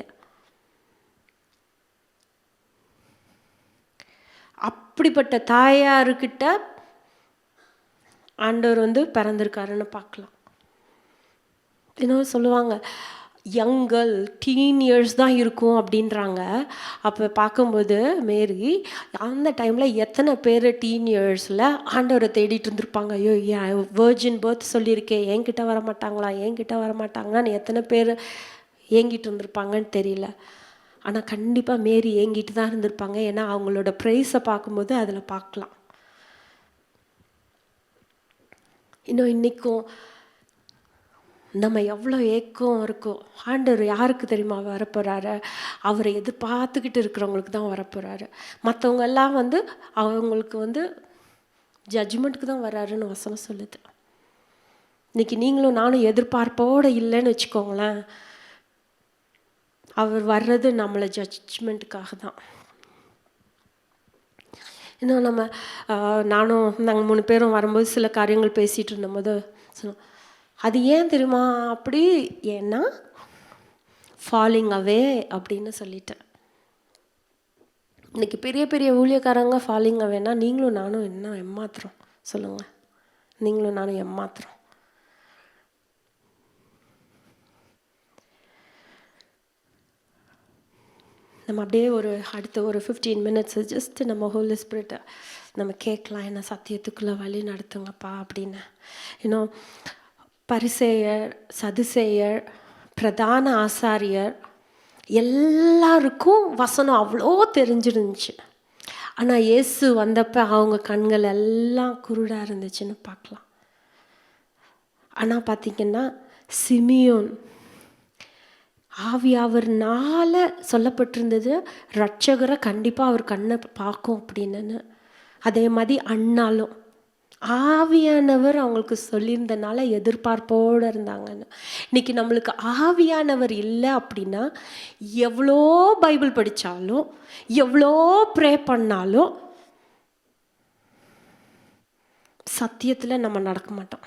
அப்படிப்பட்ட தாயாருக்கிட்ட ஆண்டவர் வந்து பிறந்திருக்காருன்னு பார்க்கலாம். இன்னும் சொல்லுவாங்க யங்கல் டீன் இயர்ஸ் தான் இருக்கும் அப்படின்றாங்க. அப்போ பார்க்கும்போது மேரி அந்த டைமில் எத்தனை பேர் டீன் இயர்ஸில் ஆண்டவரை தேடிட்டு இருந்திருப்பாங்க. ஐயோ ஏன் வேர்ஜின் பர்த் சொல்லியிருக்கேன், என்கிட்ட வர மாட்டாங்களான்னு எத்தனை பேர் ஏங்கிட்டு இருந்திருப்பாங்கன்னு தெரியல. ஆனால் கண்டிப்பாக மேரி ஏங்கிட்டு தான் இருந்திருப்பாங்க. ஏன்னா அவங்களோட ப்ரைஸை பார்க்கும்போது அதில் பார்க்கலாம். இன்னும் இன்றைக்கும் நம்ம எவ்வளோ ஏக்கம் இருக்கும். ஆண்டவர் யாருக்கு தெரியுமா வரப்போகிறாரு? அவரை எதிர்பார்த்துக்கிட்டு இருக்கிறவங்களுக்கு தான் வரப்போகிறாரு. மற்றவங்க எல்லாம் வந்து அவங்களுக்கு வந்து ஜட்ஜ்மெண்ட்டுக்கு தான் வர்றாருன்னு வசனம் சொல்லுது. இன்றைக்கி நீங்களும் நானும் எதிர்பார்ப்போடு இல்லைன்னு வச்சுக்கோங்களேன், அவர் வர்றது நம்மளை ஜட்ஜ்மெண்ட்டுக்காக தான். இன்னும் நம்ம நாங்கள் 3 பேரும் வரும்போது சில காரியங்கள் பேசிகிட்டு இருந்தபோது சொன்னோம், அது ஏன் தெரியுமா அப்படி, ஏன்னா ஃபாலிங் அவே அப்படின்னு சொல்லிட்டேன். இன்றைக்கி பெரிய பெரிய ஊழியக்காரங்க ஃபாலிங் அவேனா நீங்களும் நானும் என்ன ஏமாத்துறோம் சொல்லுங்கள்? நீங்களும் நானும் ஏமாத்துறோம். நம்ம அப்படியே அடுத்த ஒரு 15 minutes ஜஸ்ட் நம்ம ஹோலி ஸ்பிரிட்டை நம்ம கேட்கலாம், என்ன சத்தியத்துக்குள்ளே வழி நடத்துங்கப்பா அப்படின்னு. இன்னும் பரிசேயர், சதுசேயர், பிரதான ஆசாரியர் எல்லாருக்கும் வசனம் அவ்வளோ தெரிஞ்சிருந்துச்சு. ஆனால் இயேசு வந்தப்போ அவங்க கண்கள் எல்லாம் குருடாக இருந்துச்சுன்னு பார்க்கலாம். ஆனால் பார்த்திங்கன்னா சிமியோன் ஆவியாவர்னால சொல்லப்பட்டிருந்தது ரட்சகரை கண்டிப்பாக அவர் கண்ணை பார்க்கும் அப்படின்னு. அதே மாதிரி அண்ணாலும் ஆவியானவர் அவங்களுக்கு சொல்லியிருந்தனால எதிர்பார்ப்போடு இருந்தாங்கன்னு. இன்றைக்கி நம்மளுக்கு ஆவியானவர் இல்லை அப்படின்னா எவ்வளோ பைபிள் படித்தாலும் எவ்வளோ ப்ரே பண்ணாலும் சத்தியத்தில் நம்ம நடக்க மாட்டோம்.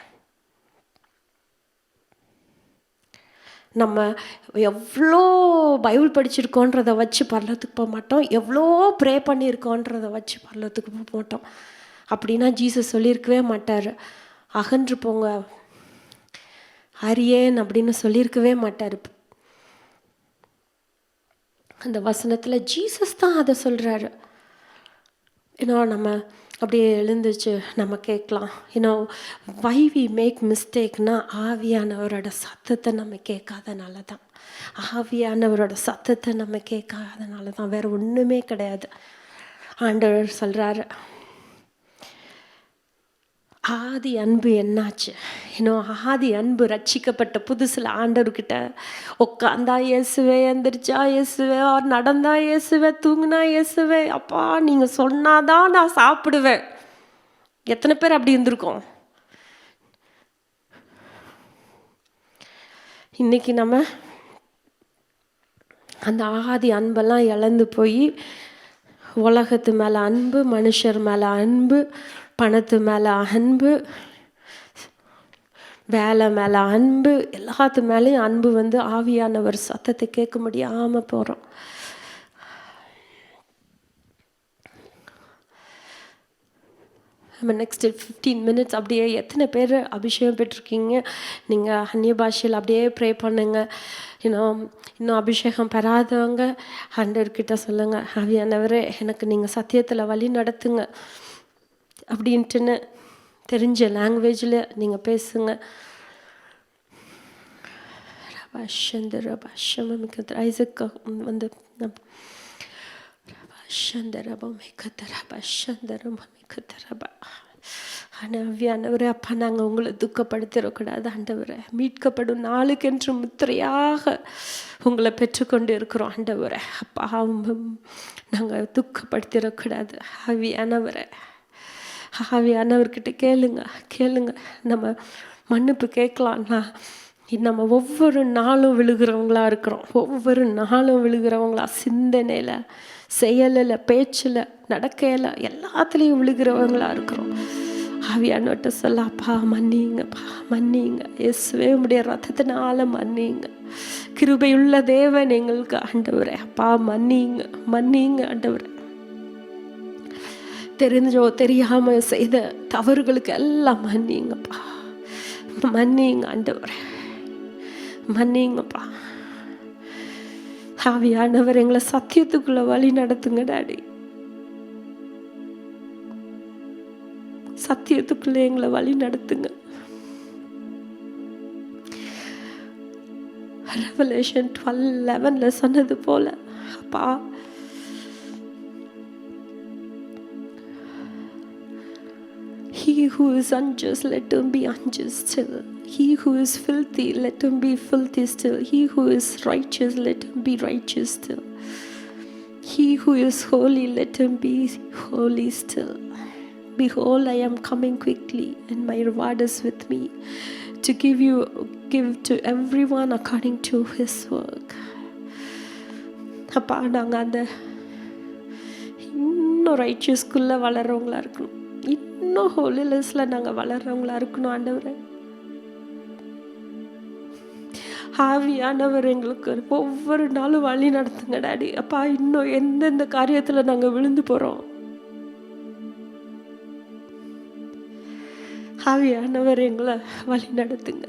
நம்ம எவ்வளோ பைபிள் படிச்சிருக்கோன்றதை வச்சு பரலோகத்துக்கு போக மாட்டோம், எவ்வளோ ப்ரே பண்ணியிருக்கோன்றதை வச்சு பரலோகத்துக்கு போக மாட்டோம். அப்படின்னா ஜீசஸ் சொல்லியிருக்கவே மாட்டார், அகன்று போங்க அரியேன் அப்படின்னு சொல்லியிருக்கவே மாட்டார். அந்த வசனத்தில் ஜீசஸ் தான் அதை சொல்கிறாரு. இன்னும் நம்ம அப்படியே எழுந்துச்சு நம்ம கேட்கலாம். வை வி மேக் மிஸ்டேக்னா ஆவியானவரோட சத்தத்தை நம்ம கேட்காதனால தான். ஆவியானவரோட சத்தத்தை நம்ம கேட்காதனால தான், வேறு ஒன்றுமே கிடையாது. ஆண்டவர் சொல்கிறாரு, ஆதி அன்பு என்னாச்சு? இன்னும் ஆதி அன்பு ரட்சிக்கப்பட்ட புதுசில் ஆண்டவர்கிட்ட உட்காந்தா இயேசுவே, எந்திரிச்சா இயேசுவே, நடந்தா இயேசுவே, தூங்குனா இயேசுவே, அப்பா நீங்கள் சொன்னாதான் நான் சாப்பிடுவேன். எத்தனை பேர் அப்படி இருந்திருக்கோம்? இன்னைக்கு நம்ம அந்த ஆதி அன்பெல்லாம் இழந்து போய் உலகத்து மேலே அன்பு, மனுஷர் மேலே அன்பு, பணத்து மேலே அன்பு, வேலை மேலே அன்பு, எல்லாத்து மேலேயும் அன்பு வந்து ஆவியானவர் சத்தத்தை கேட்க முடியாமல் போகிறோம். நம்ம நெக்ஸ்ட்டு 15 மினிட்ஸ் அப்படியே எத்தனை பேர் அபிஷேகம் பெற்றிருக்கீங்க? நீங்கள் அந்நிய பாஷையில் அப்படியே ப்ரே பண்ணுங்க. இன்னும் அபிஷேகம் பெறாதவங்க ஆண்டவர்கிட்ட சொல்லுங்கள், ஆவியானவரே எனக்கு நீங்கள் சத்தியத்தில் வழி நடத்துங்க அப்படின்ட்டுன்னு தெரிஞ்ச லாங்குவேஜில் நீங்கள் பேசுங்க. ஐசக் வந்து ஆண்டவரே, அப்பா நாங்கள் உங்களை துக்கப்படுத்திடக்கூடாது ஆண்டவரே. மீட்கப்படும் நாளுக்கென்று முத்திரையாக உங்களை பெற்றுக்கொண்டு இருக்கிறோம் ஆண்டவரே. அப்பா நாங்கள் துக்கப்படுத்திடக்கூடாது. ஆவியானவர்கிட்ட கேளுங்க. நம்ம மன்னிப்பு கேட்கலாம்னா நம்ம ஒவ்வொரு நாளும் விழுகிறவங்களா இருக்கிறோம். ஒவ்வொரு நாளும் விழுகிறவங்களா, சிந்தனையில், செயலில், பேச்சில், நடக்கையில், எல்லாத்துலேயும் விழுகிறவங்களா இருக்கிறோம். ஆவியானவர்கிட்ட சொல்ல, அப்பா மன்னிங்க இயேசுவே, உம்முடைய ரத்தத்தினால மன்னிங்க. கிருபையுள்ள தேவன் எங்களுக்கு ஆண்டவரே. அப்பா மன்னிங்க ஆண்டவரே. தெரிஞ்சோ தெரியாம செய்த தவறுகளுக்கு எல்லாம் மன்னிங்கப்பா. மன்னிங்க ஆண்டவரே, மன்னிங்கப்பா. ஆவியானவர் எங்களை சத்தியத்துக்குள்ள வழி நடத்துங்க டாடி. சத்தியத்துக்குள்ள எங்களை வழி நடத்துங்க. ரெவலேஷன் 12:11 சொன்னது போல அப்பா, he who is unjust, let him be unjust still. He who is filthy, let him be filthy still. He who is righteous, let him be righteous still. He who is holy, let him be holy still. Behold, I am coming quickly, and my reward is with me, to give to everyone according to his work. அப்பா, நாங்கள் அந்த இன்னும் ரைச்சியஸ்குள்ளே வளர்கிறவங்களா இருக்கணும். இன்னும் ஹோலினஸ்ல நாங்கள் வளர்கிறவங்களா இருக்கணும் ஆண்டவரே. ஆவியானவர் எங்களுக்கு ஒவ்வொரு நாளும் வழி நடத்துங்க டாடி. அப்பா, இன்னும் எந்தெந்த காரியத்தில் நாங்கள் விழுந்து போகிறோம், ஆவியானவர் எங்களை வழி நடத்துங்க.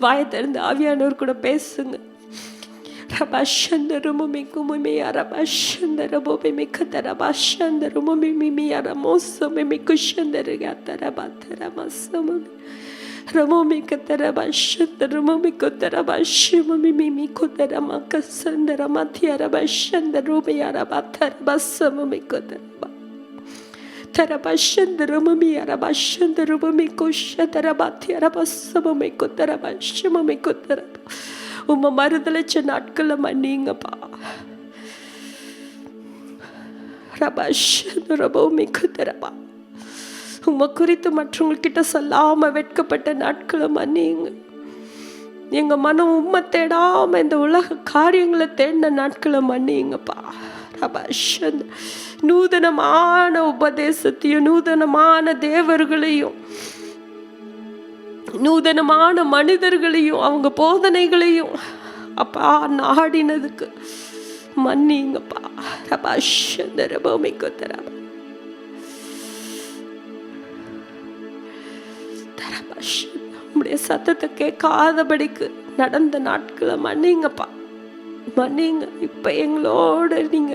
வாயை திறந்து ஆவியானவர் கூட பேசுங்க. உம்மை மறுதலிச்ச நாட்களை மன்னிங்கப்பா. உம்மை குறித்து மற்றவங்கக்கிட்ட சொல்லாம வெட்கப்பட்ட நாட்களை மன்னிங்க. எங்க மனம் உம்மை தேடாம இந்த உலக காரியங்களை தேடின நாட்களை மன்னிங்கப்பா. நூதனமான உபதேசத்தையும், நூதனமான தேவர்களையும், நூதனமான மனிதர்களையும், அவங்க போதனைகளையும் அப்பா நாடினதுக்கு மன்னிங்கப்பா. உம்முடைய சத்தத்தை கேட்காதபடிக்கு நடந்த நாட்களை மன்னிங்கப்பா, மன்னிங்க. இப்ப எங்களோட நீங்க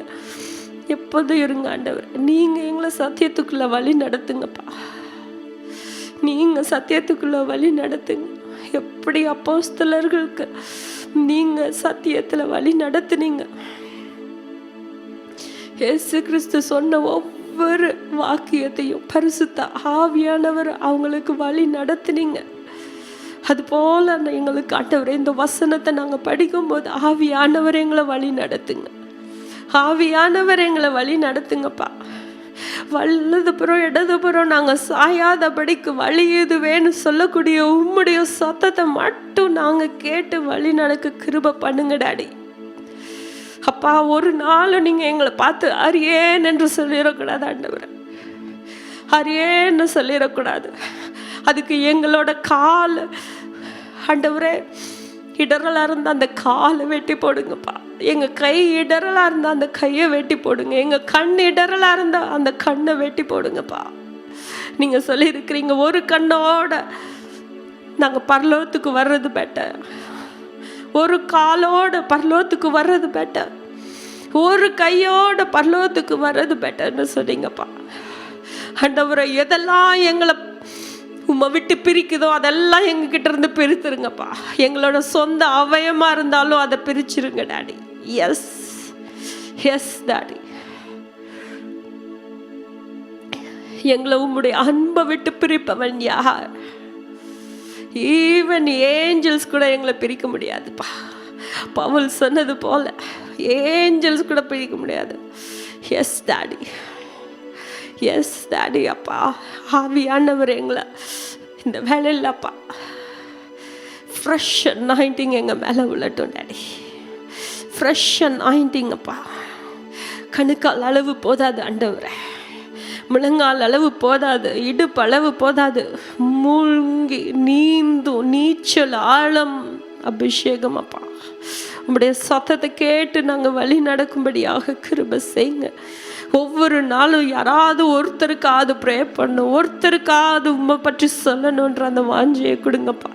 எப்போதும் இருங்க ஆண்டவர். நீங்க எங்களை சத்தியத்துக்குள்ள வழி நடத்துங்கப்பா. நீங்க சத்தியத்துக்குள்ள வழி நடத்துங்க. எப்படி அப்போஸ்தலர்களுக்கு நீங்க சத்தியத்துல வழி நடத்துனீங்க. இயேசு கிறிஸ்து சொன்ன ஒவ்வொரு வாக்கியத்தையும் பரிசுத்த ஆவியானவர் அவங்களுக்கு வழி நடத்துனீங்க. அதுபோல எங்களுக்கு ஆண்டவரே இந்த வசனத்தை நாங்கள் படிக்கும்போது ஆவியானவர் எங்களை வழி நடத்துங்க. ஆவியானவர் எங்களை வழி நடத்துங்கப்பா. வலதுபுறம் இடதுபுறம் நாங்கள் சாயாதபடிக்கு வழி எதுவேன்னு சொல்லக்கூடிய உம்முடைய சத்தத்தை மட்டும் நாங்கள் கேட்டு வழி நடக்க கிருபை பண்ணுங்க டாடி. அப்பா, ஒரு நாள் நீங்கள் எங்களை பார்த்து அரியேன் என்று சொல்லிடக்கூடாது ஆண்டவரே, அரியேன்னு சொல்லிடக்கூடாது. அதுக்கு எங்களோட கால் ஆண்டவரே இடரலாக இருந்தால் அந்த காலை வெட்டி போடுங்கப்பா. எங்கள் கை இடரலாக இருந்தால் அந்த கையை வெட்டி போடுங்க. எங்கள் கண் இடரலாக இருந்தால் அந்த கண்ணை வெட்டி போடுங்கப்பா. நீங்கள் சொல்லியிருக்கிறீங்க ஒரு கண்ணோட நாங்கள் பரலோகத்துக்கு வர்றது பெட்டர், ஒரு காலோட பரலோகத்துக்கு வர்றது பெட்டர், ஒரு கையோட பரலோகத்துக்கு வர்றது பெட்டர்னு சொன்னீங்கப்பா. ஆண்டவரை எதெல்லாம் எங்களை உம்மை விட்டு பிரிக்குதோ அதெல்லாம் எங்ககிட்ட இருந்து பிரித்துருங்கப்பா. எங்களோட சொந்த அவயமாக இருந்தாலும் அதை பிரிச்சிருங்க டாடி. எஸ் எஸ் டாடி, எங்களை உம்முடைய அன்பை விட்டு பிரிப்பவன் யார்? ஈவன் ஏஞ்சல்ஸ் கூட எங்களை பிரிக்க முடியாதுப்பா. பவுல் சொன்னது போல ஏஞ்சல்ஸ் கூட பிரிக்க முடியாது. S daddy, yes daddy. அப்பா, ஆவியானவர் எங்களை இந்த வேலையில் அப்பா ஃப்ரெஷ் அனாயிண்டிங் எங்கள் மேலே விழட்டும் டாடி. ஃப்ரெஷ் அனாயிண்டிங் அப்பா. கணுக்கால் அளவு போதாது ஆண்டவரே, முழங்கால் அளவு போதாது, இடுப்பு அளவு போதாது, மூழ்கி நீந்தும் நீச்சல் ஆழம் அபிஷேகம் அப்பா. உங்களுடைய சத்தத்தை கேட்டு நாங்கள் வழி நடக்கும்படியாக கிருபை செய்யுங்க. ஒவ்வொரு நாளும் யாராவது ஒருத்தருக்காவது ப்ரே பண்ணணும், ஒருத்தருக்காவது உண்மை பற்றி சொல்லணுன்ற அந்த வாஞ்சியை கொடுங்கப்பா.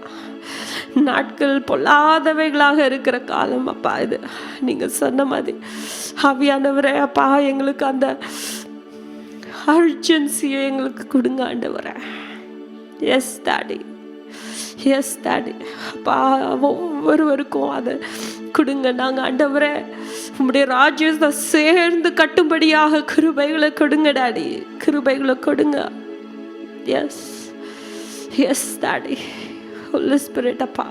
நாட்கள் பொல்லாதவைகளாக இருக்கிற காலம் அப்பா இது. நீங்கள் சொன்ன மாதிரி ஆவியானவரே அப்பா, எங்களுக்கு அந்த அர்ஜென்சியை எங்களுக்கு கொடுங்க ஆண்டவரே. Yes daddy, yes daddy. அப்பா, ஒவ்வொருவருக்கும் அதை கொடுங்க. நாங்கள் ஆண்டவரே உம்முடைய ராஜ்யத்தை சேர்ந்து கட்டும்படியாக கிருபைகளை கொடுங்க டாடி, கிருபைகளை கொடுங்க. Yes yes daddy. Holy spirit அப்பா,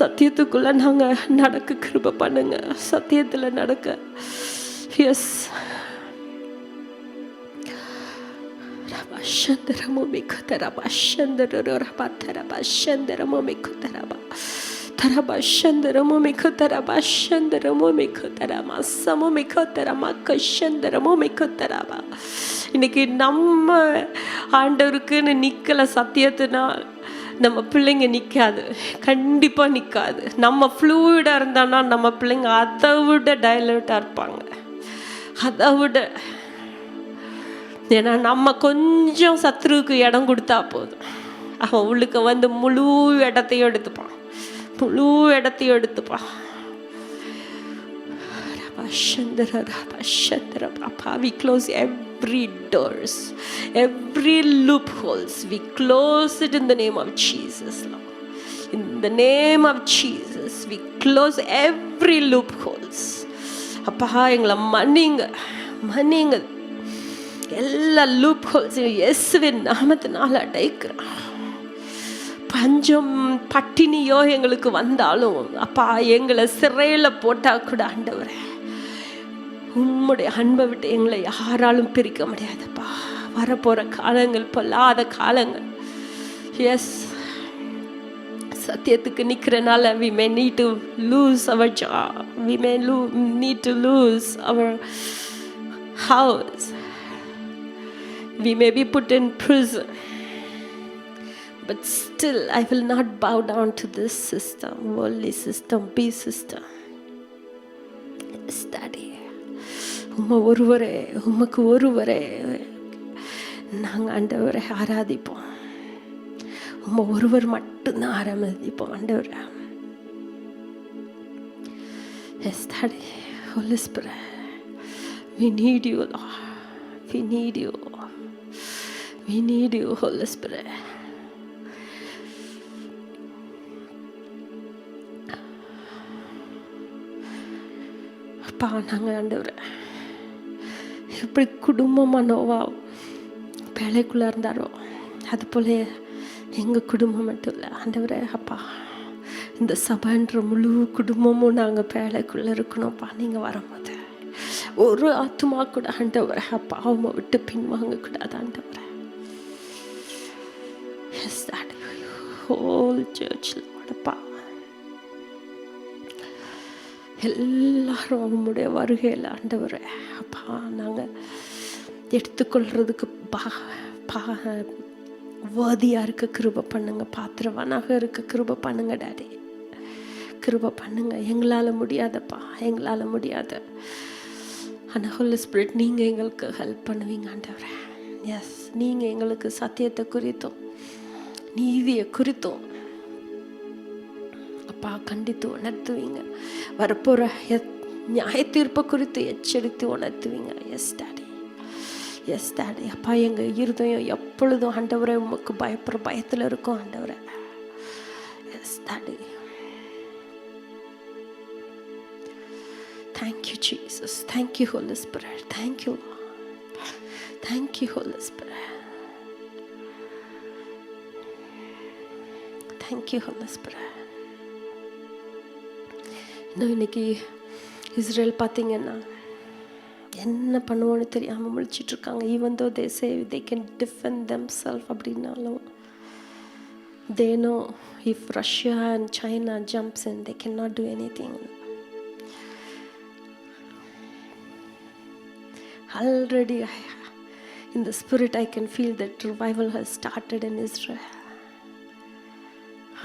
சத்தியத்துக்குள்ளே நாங்கள் நடக்க கிருபை பண்ணுங்க, சத்தியத்தில் நடக்க. Yes Shandaramo Mikotaraba, Shandaraba, Taraba, Shandaramo Mikotaraba, Taraba, Shandaramo Mikotaraba, Shandaramo Mikotarama, Samo Mikotarama, Shandaramo Mikotaraba. இன்னைக்கு நம்ம ஆண்டவருக்குன்னு நிற்கல சத்தியத்தினால் நம்ம பிள்ளைங்க நிற்காது, கண்டிப்பாக நிற்காது. நம்ம ஃப்ளூயிடாக இருந்தான்னா நம்ம பிள்ளைங்க அதை விட டைலர்ட்டாக இருப்பாங்க, அதை விட. ஏன்னா நம்ம கொஞ்சம் சத்ருவுக்கு இடம் கொடுத்தா போதும், அவன் உள்ளுக்கு வந்து முழு இடத்தையும் எடுத்துப்பான், முழு இடத்தையும் எடுத்துப்பான். We close every doors, every loopholes. We close it in the name of Jesus, Lord. In the name of Jesus, we close every loopholes. அப்பா, எங்களை மன்னிங்க, மன்னிங்க. எல்லா லூப் ஹோல்ஸையும் இயேசுவின் நாமத்தினால் அடைக்கிறோம். பஞ்சம் பட்டினியோ எங்களுக்கு வந்தாலும் அப்பா, எங்களை சிறையில் போட்டால் கூட ஆண்டவரே உம்முடைய அன்பை விட்டு எங்களை யாராலும் பிரிக்க முடியாதுப்பா. வரப்போகிற காலங்கள் பொல்லாத காலங்கள். எஸ், சத்தியத்துக்கு நிற்கிறனால we may need to lose our job, we may need to lose our house, we may be put in prison, but still I will not bow down to this system, worldly system, beast system. Study. ஒருவரே, உமக்கு ஒருவரே நாங்கள் ஆண்டவரை ஆராதிப்போம். ஒருவர் மட்டும்தான் ஆராதிப்போம் ஆண்டவரை. Yes, Daddy, Holy Spirit, we need you, Lord. We need you. We need you, Holy Spirit. அப்பா நாங்கள் ஆண்டவரை எப்படி குடும்பமாக நோவா பேழைக்குள்ளே இருந்தாரோ அதுபோல எங்கள் குடும்பம் மட்டும் இல்லை ஆண்டவரே. அப்பா இந்த சபைன்ற முழு குடும்பமும் நாங்கள் பேழைக்குள்ளே இருக்கணும்ப்பா. நீங்கள் வரும்போது ஒரு ஆத்மா கூட ஆண்டவரை அப்பா அவங்க விட்டு பின்வாங்கக்கூடாது ஆண்டவரை. ஹோல் சர்ச்சில் அப்பா எல்லாரும் அவங்களுடைய வருகையில் ஆண்டவரை அப்பா நாங்கள் எடுத்துக்கொள்றதுக்கு வாதியாக இருக்க கிருபை பண்ணுங்க, பாத்திரவானாக இருக்க கிருபை பண்ணுங்க டாடி, கிருபை பண்ணுங்க. எங்களால் முடியாதப்பா, எங்களால் முடியாத. ஆனால் ஹோலி ஸ்பிரிட் நீங்கள் எங்களுக்கு ஹெல்ப் பண்ணுவீங்க ஆண்டவரே. எஸ், நீங்கள் எங்களுக்கு சத்தியத்தை குறித்தும் நீதியை குறித்தும் அப்பா கண்டித்து உணர்த்துவீங்க. வரப்போகிற நியாய தீர்ப்பை குறித்து எச்சரித்து உணர்த்துவீங்க. Yes daddy, yes daddy. அப்பா எங்கள் இருதயம் எப்பொழுதும் ஆண்டவரை உமக்கு பயப்படுற பயத்தில் இருக்கும் ஆண்டவரை. Yes daddy. Thank you Jesus. Thank you Holy Spirit. Thank you Lord. Thank you Holy Spirit. Thank you Holy Spirit. இன்னைக்கு இஸ்ரேல் பார்த்தீங்கன்னா என்ன பண்ணுவோன்னு தெரியாமல் முழிச்சிட்டு இருக்காங்க. Even though they say they can defend themself அப்படின்னாலும் they know if Russia and China jumps in they cannot do anything. Already in the spirit I can feel that revival has started in Israel.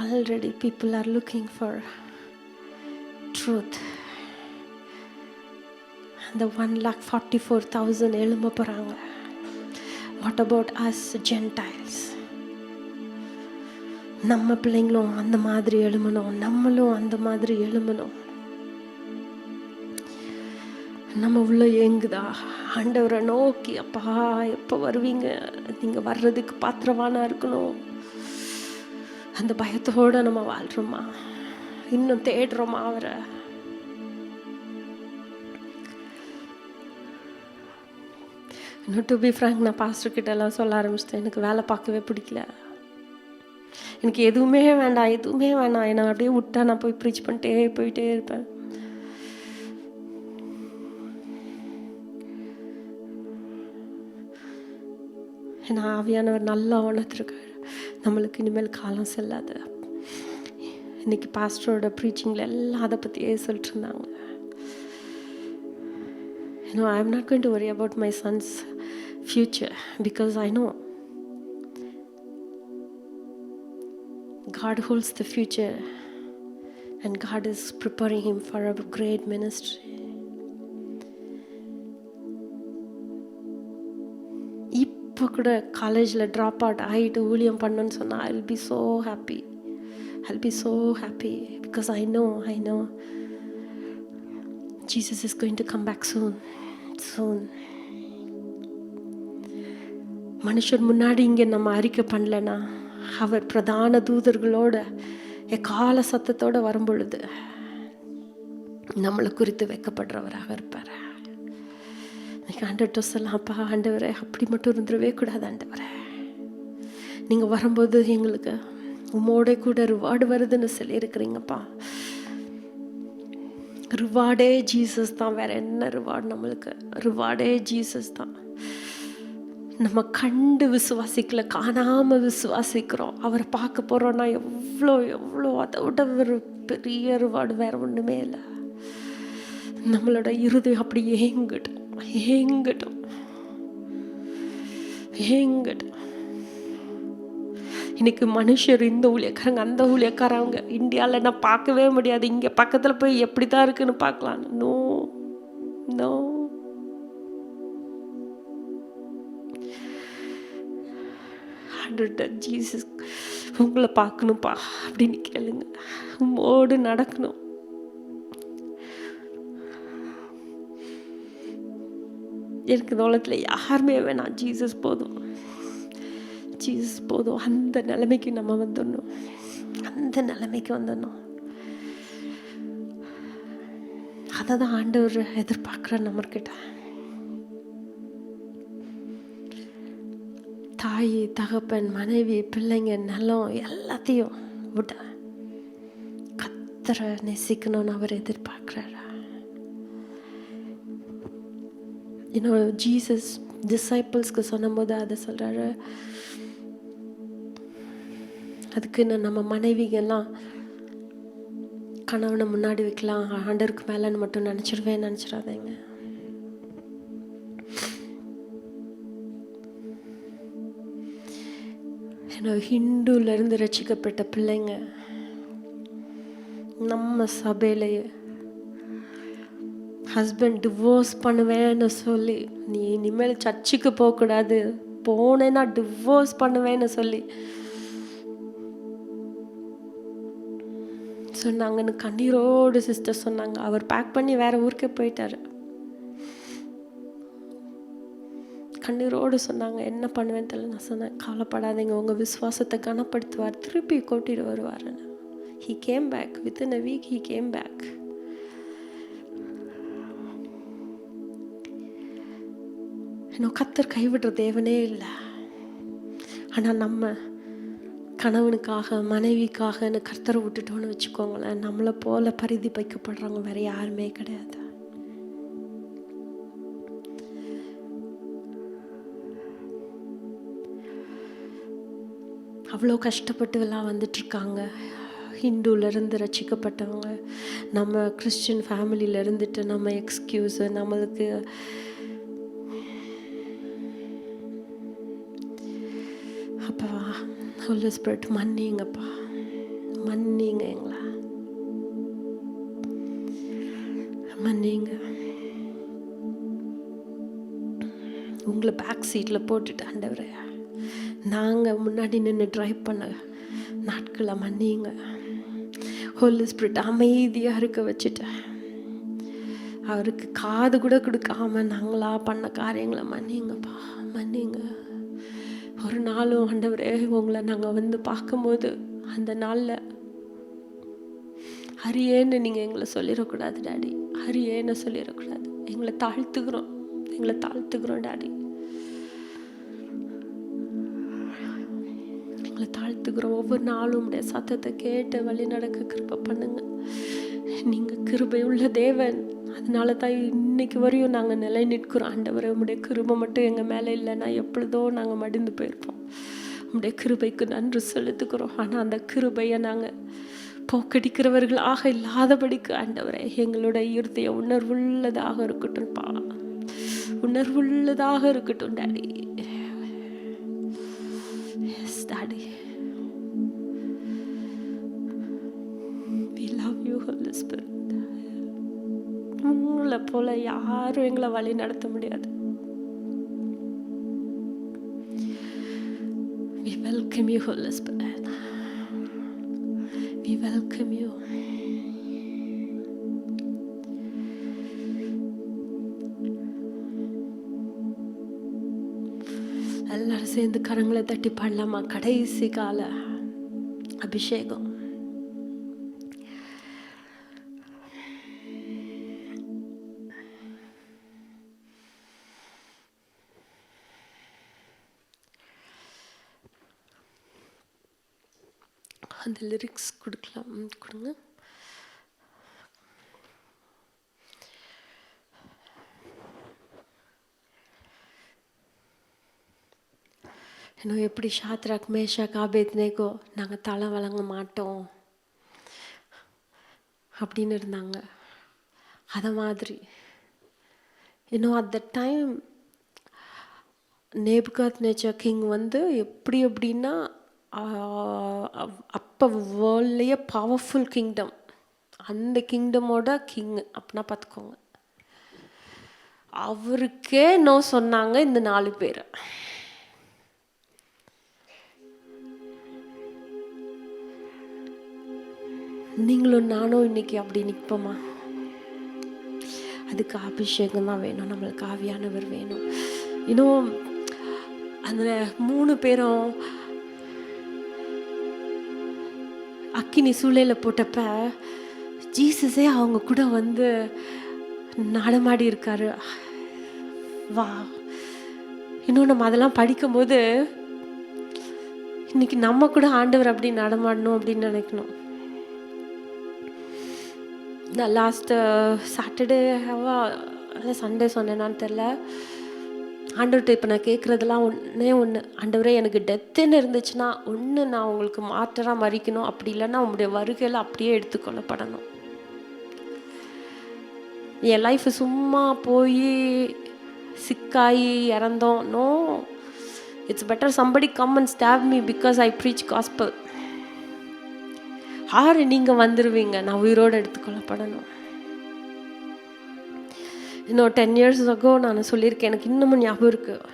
Already people are looking for truth. The 1,44,000 எழும்ப போறாங்க. What about us Gentiles? நம்ம பிள்ளைங்களும் அந்த மாதிரி எழுமணும், நம்மளும் அந்த மாதிரி எழுமணும். நம்ம உள்ள ஏங்குதா ஆண்டவரை நோக்கி, அப்பா எப்போ வருவீங்க, நீங்கள் வர்றதுக்கு பாத்திரவானா இருக்கணும். அந்த பயத்தோடு நம்ம வாழ்கிறோமா, இன்னும் தேடுறோமா அவரை? இன்னும் டு பி ஃப்ராங்க், நான் பாஸ்டர்கிட்ட எல்லாம் சொல்ல ஆரம்பிச்சிட்டேன், எனக்கு வேலை பார்க்கவே பிடிக்கல, எனக்கு எதுவுமே வேண்டாம், எதுவுமே வேணாம், என்னை அப்படியே விட்டா நான் போய் ப்ரீச் பண்ணிட்டே போயிட்டே இருப்பேன். ஏன்னா ஆவியானவர் நல்லா உணர்த்திருக்காரு, நம்மளுக்கு இனிமேல் காலம் செல்லாது. இன்னைக்கு பாஸ்டரோட ப்ரீச்சிங்கில் எல்லாம் அதை பற்றியே சொல்லிட்டு இருந்தாங்க. I am not going to worry about my son's future because I know God holds the future and God is preparing him for a great ministry. இப்போ கூட காலேஜில் ட்ராப் அவுட் ஆகிட்டு ஊழியம் பண்ணுன்னு சொன்னால் I will be so happy. I'll be so happy because I know Jesus is going to come back soon. மனுஷர் முன்னாடி இங்கே நம்ம அறிக்கை பண்ணலனா அவர் பிரதான தூதர்களோட எக்கால சத்தத்தோடு வரும்பொழுது நம்மளை குறித்து வைக்கப்படுறவராக இருப்பார். ஆண்டவர்கிட்ட சொல்லலாம், அப்பா ஆண்டவரே அப்படி மட்டும் இருந்துடவே கூடாது ஆண்டவரே, நீங்கள் வரும்போது எங்களுக்கு உம்மோட கூட ரிவார்டு வருதுன்னு சொல்லியிருக்கிறீங்கப்பா. ரிவார்டே ஜீசஸ் தான், வேற என்ன ரிவார்டு நம்மளுக்கு? ரிவார்டே ஜீசஸ் தான். நம்ம கண்டு விசுவாசிக்கல, காணாமல் விசுவாசிக்கிறோம். அவரை பார்க்க போகிறோன்னா எவ்வளோ எவ்வளோ, அதை விட ஒரு பெரிய ரிவார்டு வேற ஒன்றுமே இல்லை. நம்மளோட இருதயம் அப்படி ஏங்கட்டும் ஏங்கட்டும் ஏங்கட்டும். இன்னைக்கு மனுஷர் இந்த ஊழியக்காரங்க அந்த ஊழியக்காரங்க இந்தியாவில் நான் பார்க்கவே முடியாது, இங்கே பக்கத்தில் போய் எப்படி தான் இருக்குன்னு பார்க்கலாம். நோ நோ, ஜீசஸ் உங்களை பார்க்கணும்ப்பா அப்படின்னு கேளுங்க, உம்மோடு நடக்கணும். எனக்கு இந்த உலகத்தில் யாருமே வேணாம், ஜீசஸ் போதும், ஜீசஸ் போதும். அந்த நிலைமைக்கு நம்ம வந்துடணும், அந்த நிலைமைக்கு வந்துடணும். அதை தான் ஆண்டவர் எதிர்பார்க்குற நம்மக்கிட்ட. தாய், தகப்பன், மனைவி, பிள்ளைங்க, நிலம் எல்லாத்தையும் விட கர்த்தரை நேசிக்கணும்னு அவர் எதிர்பார்க்குறாரு. இன்னும் ஜீசஸ் டிசைபிள்ஸ்க்கு சொன்னபோது அதை சொல்கிறாரு, அதுக்குன்னு நம்ம மனைவிகள்லாம் கணவனை முன்னாடி வைக்கலாம், ஆண்டருக்கு மேலேன்னு மட்டும் நினச்சிடாதீங்க. ஏன்னா ஹிந்துலேருந்து ரட்சிக்கப்பட்ட பிள்ளைங்க நம்ம சபையிலேயே ஹஸ்பண்ட் டிவோர்ஸ் பண்ணுவேன்னு சொல்லி, நீ இனிமேல் சர்ச்சுக்கு போகக்கூடாது, போனேன்னா டிவோர்ஸ் பண்ணுவேன்னு சொல்லி சொன்னாங்கன்னு கண்ணீரோடு சிஸ்டர் சொன்னாங்க. அவர் பேக் பண்ணி வேற ஊருக்கே போயிட்டாரு. கண்ணீரோடு சொன்னாங்க, என்ன பண்ணுவேன்னு தெரியல. நான் சொன்னேன், கவலைப்படாதீங்க, உங்கள் விசுவாசத்தை கனப்படுத்துவார், திருப்பி கூட்டிட்டு வருவாருன்னு. He came back. Within a week he came back. இன்னும் கர்த்தர் கைவிடுற தேவனே இல்லை. ஆனால் நம்ம கணவனுக்காக மனைவிக்காகன்னு கர்த்தரை விட்டுட்டோன்னு வச்சுக்கோங்களேன், நம்மளை போல பரிதி வைக்கப்படுறவங்க வேற யாருமே கிடையாது. அவ்வளோ கஷ்டப்பட்டு எல்லாம் வந்துட்டுருக்காங்க. ஹிந்துலேருந்து ரசிக்கப்பட்டவங்க, நம்ம கிறிஸ்டின் ஃபேமிலியில் இருந்துட்டு நம்ம எக்ஸ்கியூஸு, நம்மளுக்கு அப்பா ஹோலி ஸ்பிரிட் மன்னிங்கப்பா, மன்னிங்க, எங்களா மன்னிங்க. உங்களை பேக் சீட்டில் போட்டுட்டு ஆண்டவரே, நாங்கள் முன்னாடி நின்று ட்ரைவ் பண்ண நாட்களை மன்னிங்க. ஹோலி ஸ்பிரிட் அமைதியாக இருக்க வச்சுட்டேன், அவருக்கு காது கூட கொடுக்காம நாங்களா பண்ண காரியங்களை மன்னிங்கப்பா, மன்னிங்க. ஒரு நாளும் ஆண்டவரே உங்களை நாங்கள் வந்து பார்க்கும்போது அந்த நாளில் ஹரியேன்னு நீங்கள் எங்களை சொல்லிடக்கூடாது டாடி, ஹரியேன்னு சொல்லிடக்கூடாது. எங்களை தாழ்த்துக்கிறோம் டாடி, எங்களை தாழ்த்துக்கிறோம். ஒவ்வொரு நாளும் உடைய சத்தத்தை கேட்டு வழி நடக்க கிருபை பண்ணுங்க. நீங்கள் கிருபை உள்ள தேவன், அதனால தான் இன்னைக்கு வரையும் நாங்கள் நிலை நிற்கிறோம். ஆண்டவரே, உடைய கிருபை மட்டும் எங்கள் மேலே இல்லைன்னா எப்பொழுதோ நாங்கள் மடிந்து போயிருப்போம். உடைய கிருபைக்கு நன்றி செலுத்துக்கிறோம். ஆனால் அந்த கிருபையை நாங்கள் போக்கடிக்கிறவர்களாக இல்லாதபடிக்கு ஆண்டவரே, எங்களோட இருதயம் உணர்வுள்ளதாக இருக்கட்டும்பா, உணர்வுள்ளதாக இருக்கட்டும் daddy. Yes daddy, we love you Holy Spirit. உங்களை போல யாரும் எங்களை வழி நடத்த முடியாது. We welcome you Holy Spirit. We welcome you. எல்லாரும் சேர்ந்து கரங்களை தட்டி பாடலாமா? கடைசி கால அபிஷேகம். அந்த லிரிக்ஸ் கொடுக்கலாம், கொடுங்க. இன்னும் எப்படி ஷாத்ராக், மேஷாக், ஆபேத்நேகோ நாங்கள் தலை வழங்க மாட்டோம் அப்படின்னு இருந்தாங்க. அதை மாதிரி இன்னும் at the time Nebuchadnezzar king வந்து எப்படி எப்படின்னா, அப்போ வேர்ல்ட்லேயே பவர்ஃபுல் கிங்டம், அந்த கிங்டமோட கிங் அப்படின்னா பார்த்துக்கோங்க. அவருக்கே நோ சொன்னாங்க இந்த 4 பேர். நீங்களும் நானும் இன்னைக்கு அப்படி நிற்போமா? அதுக்கு அபிஷேகம் தான் வேணும், நம்மளுக்கு ஆவியானவர் வேணும். இன்னும் அந்த 3 பேரும் அக்கினி சூளையில் போட்டப்ப ஜீசஸே அவங்க கூட வந்து நடமாடி இருக்காரு. வா, இன்னும் நம்ம அதெல்லாம் படிக்கும்போது இன்னைக்கு நம்ம கூட ஆண்டவர் அப்படி நடமாடணும் அப்படின்னு நினைக்கணும். நான் லாஸ்ட் சாட்டர்டே சண்டே சொன்னேன்னான்னு தெரில, ஆண்டவர்கிட்ட இப்போ நான் கேட்குறதெல்லாம் ஒன்று, ஆண்டவரே எனக்கு டெத்துன்னு இருந்துச்சுன்னா ஒன்று நான் உங்களுக்கு மாற்றராக மறிக்கணும், அப்படி இல்லைன்னா உங்களுடைய வருகையில் அப்படியே எடுத்துக்கொள்ளப்படணும். என் லைஃப் சும்மா போய் சிக்காயி இறந்தோம். No, it's better somebody come and stop me because I preach gospel. ஆறு நீங்கள் வந்துடுவீங்க, நான் உயிரோடு எடுத்துக்கொள்ளப்படணும். இன்னும் 10 years ago நான் சொல்லியிருக்கேன், எனக்கு இன்னமும் ஞாபகம் இருக்குது.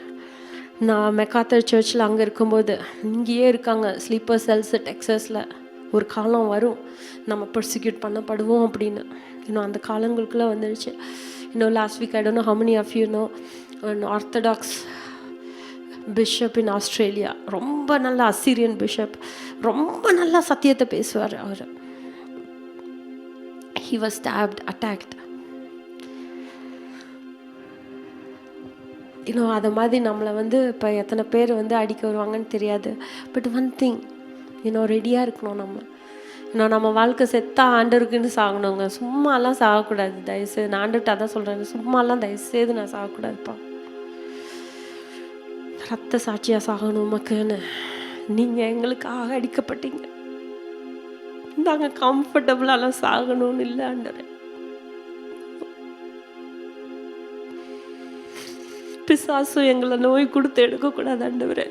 நான் மெக்காத்தர் சர்ச்சில் அங்கே இருக்கும்போது, இங்கேயே இருக்காங்க ஸ்லீப்பர் செல்ஸ் டெக்ஸஸில், ஒரு காலம் வரும் நம்ம பர்சிக்யூட் பண்ணப்படுவோம் அப்படின்னு. இன்னும் அந்த காலங்களுக்குள்ளே வந்துடுச்சு. இன்னும் last week I don't know how many of you know an orthodox bishop in Australia, ரொம்ப நல்ல அசிரியன் பிஷப், ரொம்ப நல்லா சத்தியத்தை பேசுவார் அவர். he was stabbed, attacked. இன்னும் அதை மாதிரி நம்மளை இப்போ எத்தனை பேர் அடிக்க வருவாங்கன்னு தெரியாது. பட் ஒன் திங், ரெடியாக இருக்கணும். நம்ம வாழ்க்கை செத்தா ஆண்டவருக்குன்னு சாகணுங்க, சும்மாலாம் சாகக்கூடாது தயவுசெய்து. நான் ஆண்டவர்கிட்ட அதான் சொல்கிறேன், சும்மாலாம் தயவுசெய்து நான் சாகக்கூடாதுப்பா. ரத்த சாட்சியாக சாகணும் உமக்குன்னு. நீங்கள் எங்களுக்காக அடிக்கப்பட்டீங்க, நாங்கள் கம்ஃபர்டபுளாலாம் சாகணும்னு இல்லை ஆண்டவரே. பிசாசும் எங்களை நோய் கொடுத்து எடுக்கக்கூடாது ஆண்டவரே.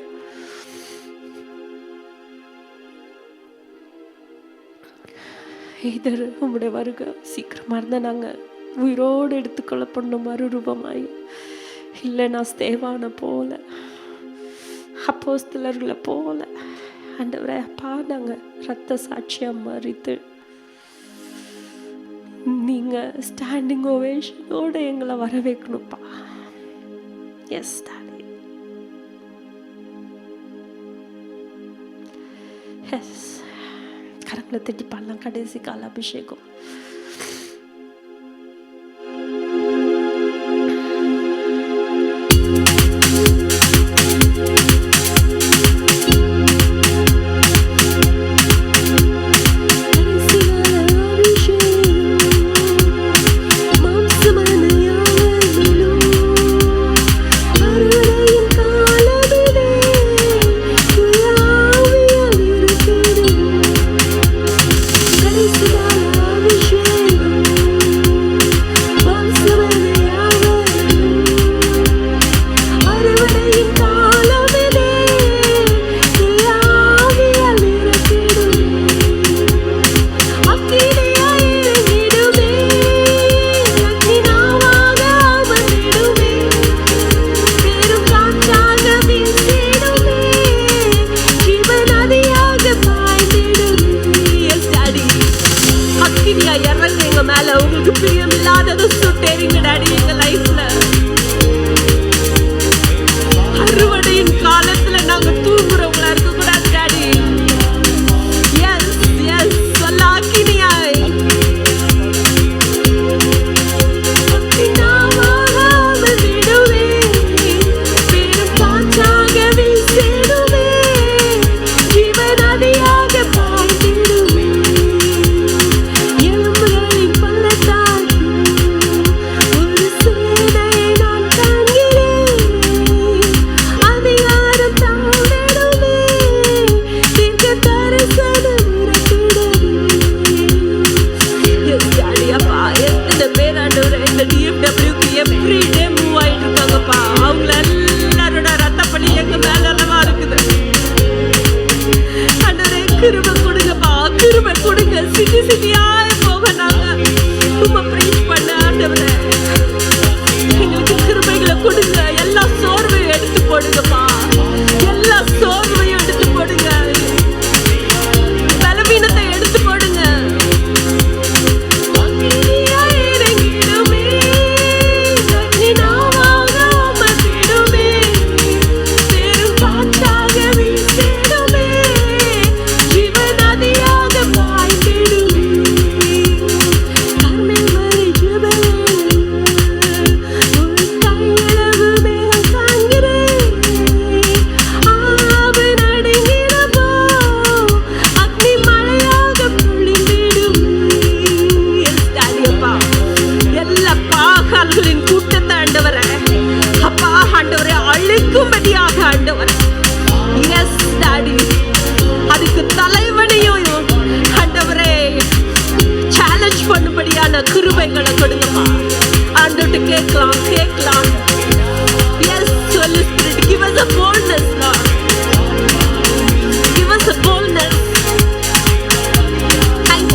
இதர் உங்களுடைய வருகை சீக்கிரமாக இருந்தால் நாங்கள் உயிரோடு எடுத்துக்கொள்ளப்படணும் மறுரூபமாய். இல்லைன்னா ஸ்தேவானை போல, அப்போஸ்தலர்களை போல ஆண்டவரே அப்பா நாங்கள் ரத்த சாட்சியாக மறித்து நீங்கள் ஸ்டாண்டிங் ஓவேஷனோடு எங்களை வர வைக்கணும்ப்பா. S daddy, S. கரங்களை தட்டி பாடலாம் கடைசி கால அபிஷேகம்.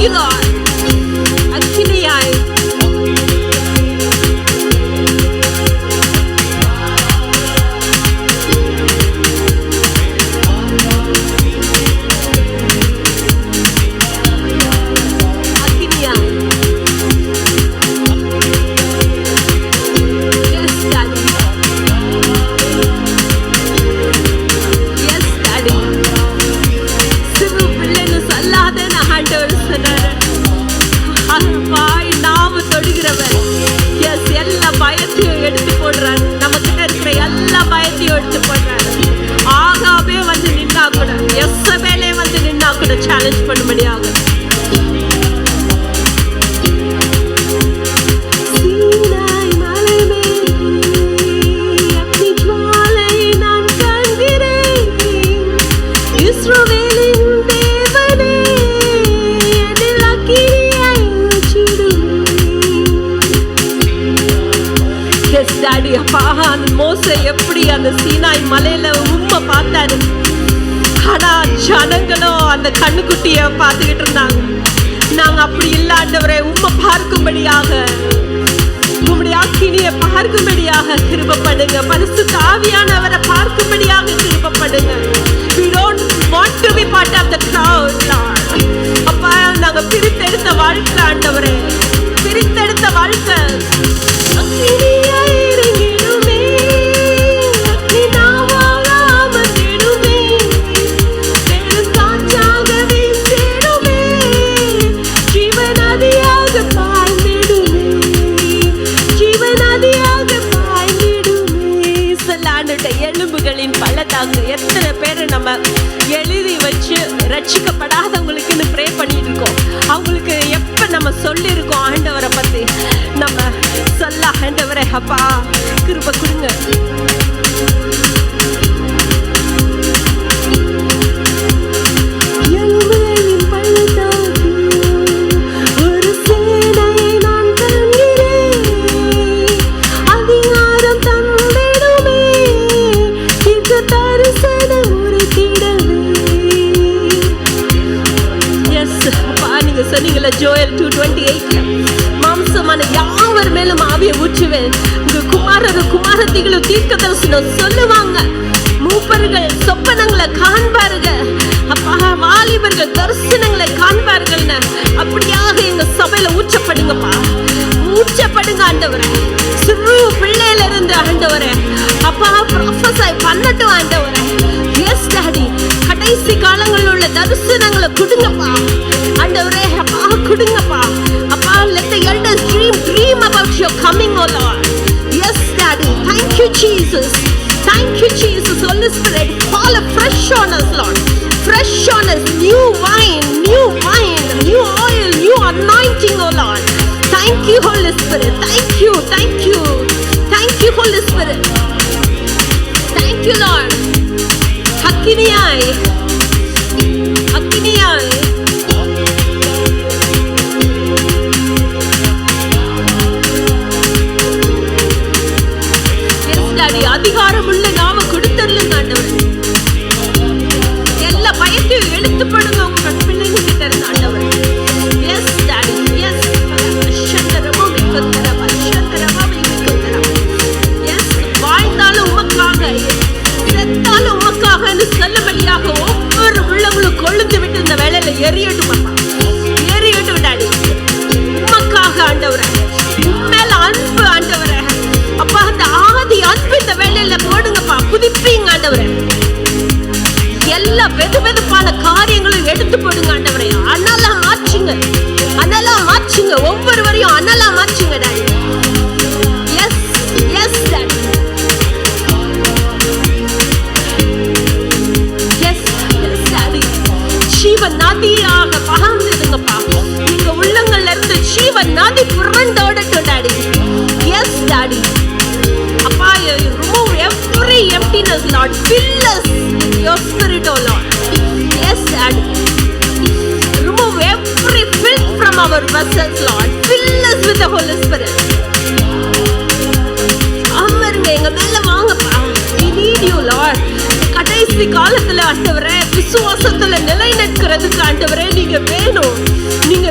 Thank you, Lord. அக்கினியாய் எடுத்து போடுறாரு. நம்ம கிட்ட இருக்கிற எல்லா பயத்தையும் எடுத்து போடுறாரு. ஆகாவே வந்து நின்னா கூட, எஸ்ஸபேலே வந்து நின்னா கூட சேலஞ்ச் பண்ணும்படியாக மோசே எப்படி அந்த சீனாய் மலையில உம்மை பார்த்தாரு. ஆனா ஜனங்களோ அந்த கண்ணுக்குட்டிய பார்த்துக்கிட்டு இருந்தாங்க. நாங்க அப்படி இல்ல ஆண்டவரே, உம்மை பார்க்கும்படியாக, உம்முடைய அக்கினியை பார்க்கும்படியாக கிருபை பண்ணுங்க. பரிசுத்த ஆவியானவரை பார்க்கும்படியாக கிருபை பண்ணுங்க. We don't want to be part of the crowd, Lord. அப்பா, நாங்க பிரித்தெடுத்த வாழ்க்கை ஆண்டவரே, பிரித்தெடுத்த வாழ்க்கை எலும்புகளின் பள்ளத்தாக்கு. எத்தனை பேர் நம்ம எழுதி வச்சு ரட்சிக்கப்படாதவங்களுக்குன்னு ப்ரே பண்ணிட்டு இருக்கோம். அவங்களுக்கு எப்ப நம்ம சொல்லியிருக்கோம் ஆண்டவரை பத்தி, நம்ம சொல்ல ஆண்டவரே அப்பா கிருபை கொடுங்க. சொன்னீங்களா ஜோயல் 2:28, மாம்சமான யாவர் மேலும் ஆவியை ஊற்றுவேன், உங்க குமாரரும் குமாரத்திகளும் தீர்க்கதரிசனம் சொல்லுவாங்க, மூப்பர்கள் சொப்பனங்களை காண்பாருங்க, அப்பா வாலிபர்கள் தரிசனங்களை காண்பார்கள்னு அப்படியாக எங்க சபையில ஊற்றப்படுங்கப்பா, ஊற்றப்படுங்க ஆண்டவரே. சிறு பிள்ளையில இருந்து ஆண்டவரே அப்பா ப்ரொஃபஸை பண்ணட்டும் ஆண்டவரே. எஸ் டாடி, கடைசி காலங்களில் உள்ள தரிசனங்களை கொடுங்கப்பா ஆண்டவரே, அப்பா கொடுங்கப்பா அப்பா. let the elders dream about your coming, oh Lord. Yes daddy, thank you Jesus, thank you Jesus. Holy Spirit, fall afresh on us, Lord, fresh on us, new wine, new oil, new anointing, oh Lord. Thank you Holy Spirit, thank you Holy Spirit, thank you Lord. அக்கினியாய் அக்கினியாய் அதிகாரம் உள்ள நாம கொடுத்துடலுங்க ஆண்டவர். எல்லா பயத்தையும் எடுத்து படுங்க உங்க பிள்ளைங்க கிட்ட இருந்து ஆண்டவர். எஸ் டாடி, எஸ் எஸ் வாழ்ந்தாலும் உமக்காக, செத்தாலும் உமக்காக சொல்லும்படியாக ஒவ்வொரு உள்ளங்களும் கொழுந்து விட்டு இந்த வேலையில எரியட்டும் அப்பா, எரியட்டும் டாடி. உமக்காக ஆண்டவரே, மேல அன்பு ஆண்டவரே அப்பா, அந்த ஆதி அன்பு இந்த வேலையில போடுங்கப்பா, புதுப்பிங்க ஆண்டவரே. எல்லா வெதுவெதுப்பான காரியங்களும் எடுத்து போடுங்க ஆண்டவரே. அனலா மாற்றுங்க, அனலா மாற்றுங்க, ஒவ்வொருவரையும் அனலா மாற்றுங்க daddy. Yes yes daddy, yes yes daddy. ஜீவ நதியாக பகிர்ந்துடுங்கப்பா, நீங்க உள்ளங்கள்ல இருந்து ஜீவ நதி புரண்டோடட்டும் டாடி. எஸ் டாடி அப்பா, remove every emptiness, Lord, fill us with your spirit, oh Lord. Yes daddy, remove every filth from our vessels, Lord, fill us with the Holy Spirit. அமருங்க, எங்க மேல வாங்கப்பா, we need you Lord. கடைசி காலத்துல ஆண்டவரே விசுவாசத்துல நிலை நிற்கிறதுக்கு ஆண்டவரே நீங்க வேணும், நீங்க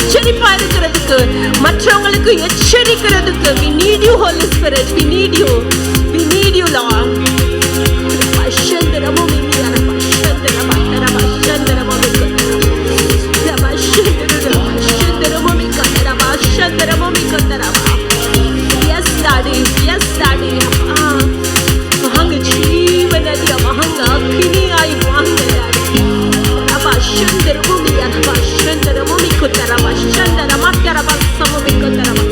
எச்சரிப்பா இருக்கிறதுக்கு, மற்றவங்களுக்கு எச்சரிக்கிறதுக்கு. We need you Holy Spirit, we need you, we need you Lord. பஷந்தரமோ மினியான பஷந்தரமா தரமா பஷந்தரமோ மிக்கதரமா பஷந்தரமோ மிக்கதரமா பஷந்தரமோ மிக்கதரமா. Yes daddy, yes daddy. வாங்க ஜீவனதிய வாங்க, அக்கினியாய் வாங்க daddy. பஷந்தரமோ மினியான பஷந்தரமோ மிக்கதரமா பஷந்தரமா தரமா சமோ மிக்கதரமா.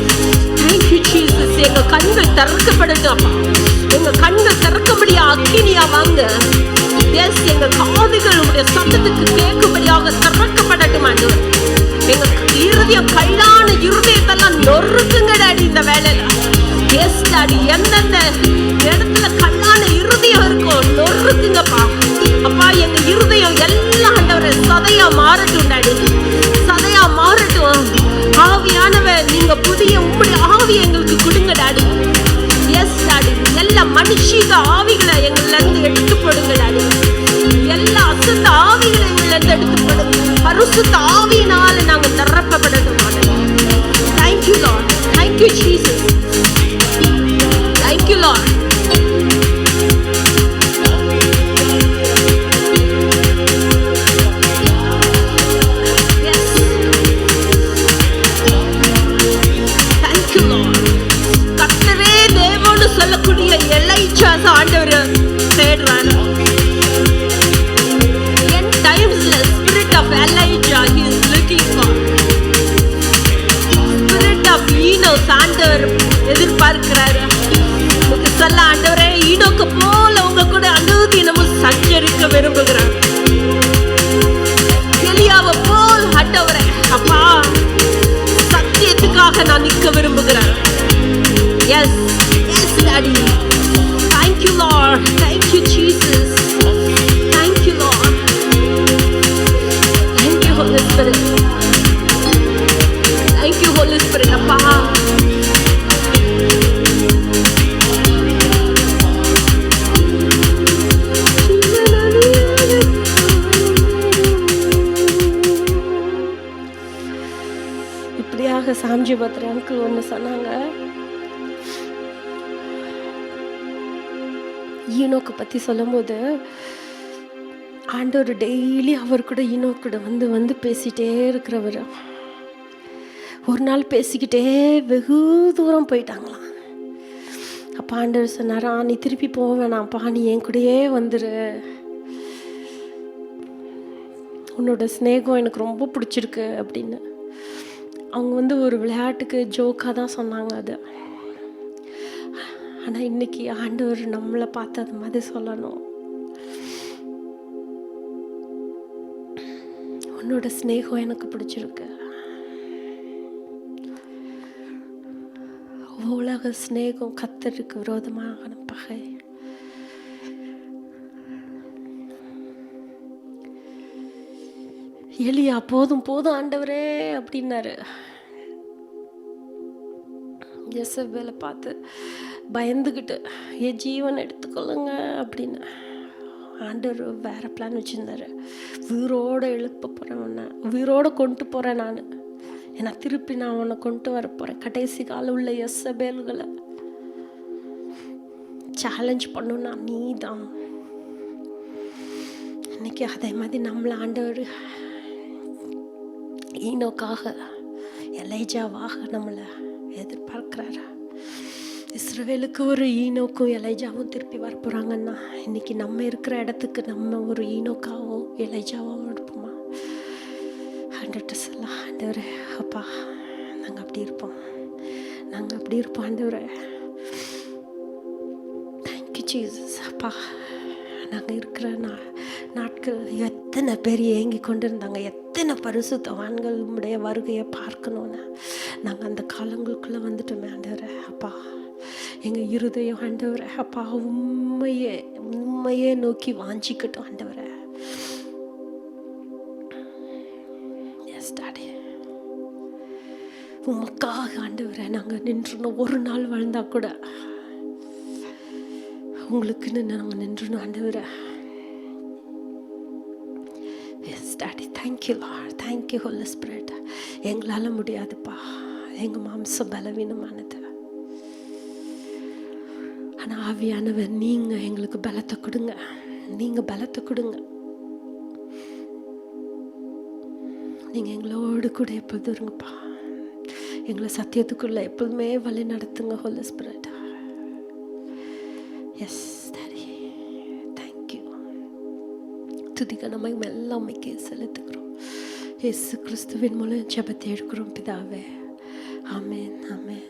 Thank you Jesus. எங்க கண்கள் திறக்கப்படட்டும் அப்பா, எங்க கண்கள் திறக்கும்படியா அக்கினியா வாங்க. எஸ், எங்க காதுகள் உங்களுடைய சத்தத்துக்கு கேட்கும்படியாக திறக்கப்படட்டும் ஆண்டவர். எங்க இருதயம், கல்லான இருதயத்தெல்லாம் நொறுக்குங்க டாடி இந்த வேலையில. எஸ் டாடி, எந்தெந்த இடத்துல கல்லான இருதயம் இருக்கோ நொறுக்குங்கப்பா. அப்பா, எங்க இருதயம் எல்லாம் ஆண்டவரே சதையா மாறட்டும் டாடி, சதையா மாறட்டும். ஆவியானவர், நீங்க புதிய உம்முடைய ஆவி எங்களுக்கு கொடுங்க டாடி. எஸ் டாடி, எல்லா மனுஷீக ஆவிகளை எங்கள்ல இருந்து எடுத்து போடுங்க டாடி. எல்லா அசுத்த ஆவிகளை எங்கள்ல இருந்து எடுத்து போடுங்க. பரிசுத்த ஆவியினால நாங்க நிரப்பப்படட்டும். Thank you Lord, thank you Jesus, thank you Lord. சொல்லக்கூடிய எலைச்சா ஆண்டவர் தேடுறாரு. என் டைம்ஸ்ல spirit of Elijah he is looking for. Spirit of Enos ஆண்டவர் எதிர்பார்க்கிறாரு. உங்களுக்கு சொல்ல, ஆண்டவரே ஈனோக்கு போல உங்க கூட அனுதினமும் சஞ்சரிக்க விரும்புகிறார். எலியாவை போல் ஆண்டவரே அப்பா சத்தியத்துக்காக நான் நிற்க விரும்புகிறேன். Yes Daddy, thank you Lord, thank you Jesus, thank you Lord, thank you Holy Spirit, thank you Holy Spirit. Appa, இப்படியாக சாம்ஜி பத்ரி அங்கிள் ஒன்று சொன்னாங்க. ஈனோக்கு பற்றி சொல்லும்போது ஆண்டவர் டெய்லி அவர் கூட ஈனோக்கு கூட வந்து வந்து பேசிகிட்டே இருக்கிறவர். ஒரு நாள் பேசிக்கிட்டே வெகு தூரம் போயிட்டாங்களாம். அப்போ ஆண்டவர் சொன்னாரா, நீ திருப்பி போக வேணாம்ப்பா, நீ என் கூடயே வந்துரு, உன்னோட ஸ்நேகம் எனக்கு ரொம்ப பிடிச்சிருக்கு அப்படின்னு. அவங்க வந்து ஒரு விளையாட்டுக்கு ஜோக்காக தான் சொன்னாங்க அது. ஆனால் இன்னைக்கு ஆண்டவர் நம்மளை பார்த்து அது மாதிரி சொல்லணும். உன்னோட ஸ்நேகம் எனக்கு பிடிச்சிருக்கு. உலக ஸ்நேகம் கர்த்தருக்கு விரோதமான பகை. எலியா போதும் போதும் ஆண்டவரே அப்படின்னாரு. யேசபேலை பார்த்து பயந்துக்கிட்டு என் ஜீவன் எடுத்துக்கொள்ளுங்க அப்படின்னு. ஆண்டவர் வேற பிளான் வச்சுருந்தாரு. உயிரோடு எழுப்ப போகிறேன், உன்னை உயிரோடு கொண்டு போகிறேன் நான், ஏன்னா திருப்பி நான் உன்னை கொண்டு வர போகிறேன். கடைசி காலம் உள்ள யேசபேல்களை சேலஞ்ச் பண்ணுன்னா நீ தான். இன்னைக்கு அதே மாதிரி நம்மளை ஆண்டவர் ஈனோக்காக எலைஜாவாக நம்மளை எதிர்பார்க்கிறாரு. இஸ்ரவேலுக்கு ஒரு ஈனோக்கும் எலைஜாவும் திருப்பி வர போகிறாங்கன்னா, இன்னைக்கு நம்ம இருக்கிற இடத்துக்கு நம்ம ஒரு ஈனோக்காவும் எலைஜாவும் இருப்போமா? 100% ஆண்டவரே அப்பா, நாங்கள் அப்படி இருப்போம், நாங்கள் அப்படி இருப்போம் ஆண்டவரே. Thank you Jesus. அப்பா, நாங்கள் இருக்கிற நாட்கள் எத்தனை பேர் ஏங்கி கொண்டு இருந்தாங்க, எத்தனை பரிசுத்தவான்கள் உம்முடைய வருகையை பார்க்கணுன்னு. நாங்கள் அந்த காலங்களுக்குள்ளே வந்துட்டோமே ஆண்டவரே. அப்பா, எங்கள் இருதயம் ஆண்டவரே அப்பா உண்மையே நோக்கி வாஞ்சிக்கட்டும் ஆண்டவரே. எஸ் டாடி, உமக்காக ஆண்டவரே நாங்கள் நின்றுணும். ஒரு நாள் வாழ்ந்தா கூட உங்களுக்குன்னு நாங்கள் நின்றுணும் ஆண்டவரே. Yes daddy, thank you lord, thank you holy spirit. எங்களால் முடியாதுப்பா, எங்கள் மாம்சம் பலவீனமானது. ஆனால் ஆவியானவர் நீங்கள் எங்களுக்கு பலத்தை கொடுங்க, நீங்கள் பலத்தை கொடுங்க. நீங்கள் எங்களோடு கூட எப்போதும் இருங்கப்பா. எங்களை சத்தியத்துக்குள்ளே எப்போதுமே வழி நடத்துங்க holy spirit. Yes daddy, thank you. துதிகனமாய் எல்லாம் செலுத்துகிறோம். இயேசு கிறிஸ்துவின் மூலம் ஜெபத்தை எடுக்கிறோம் பிதாவே. ஆமென், ஆமென்.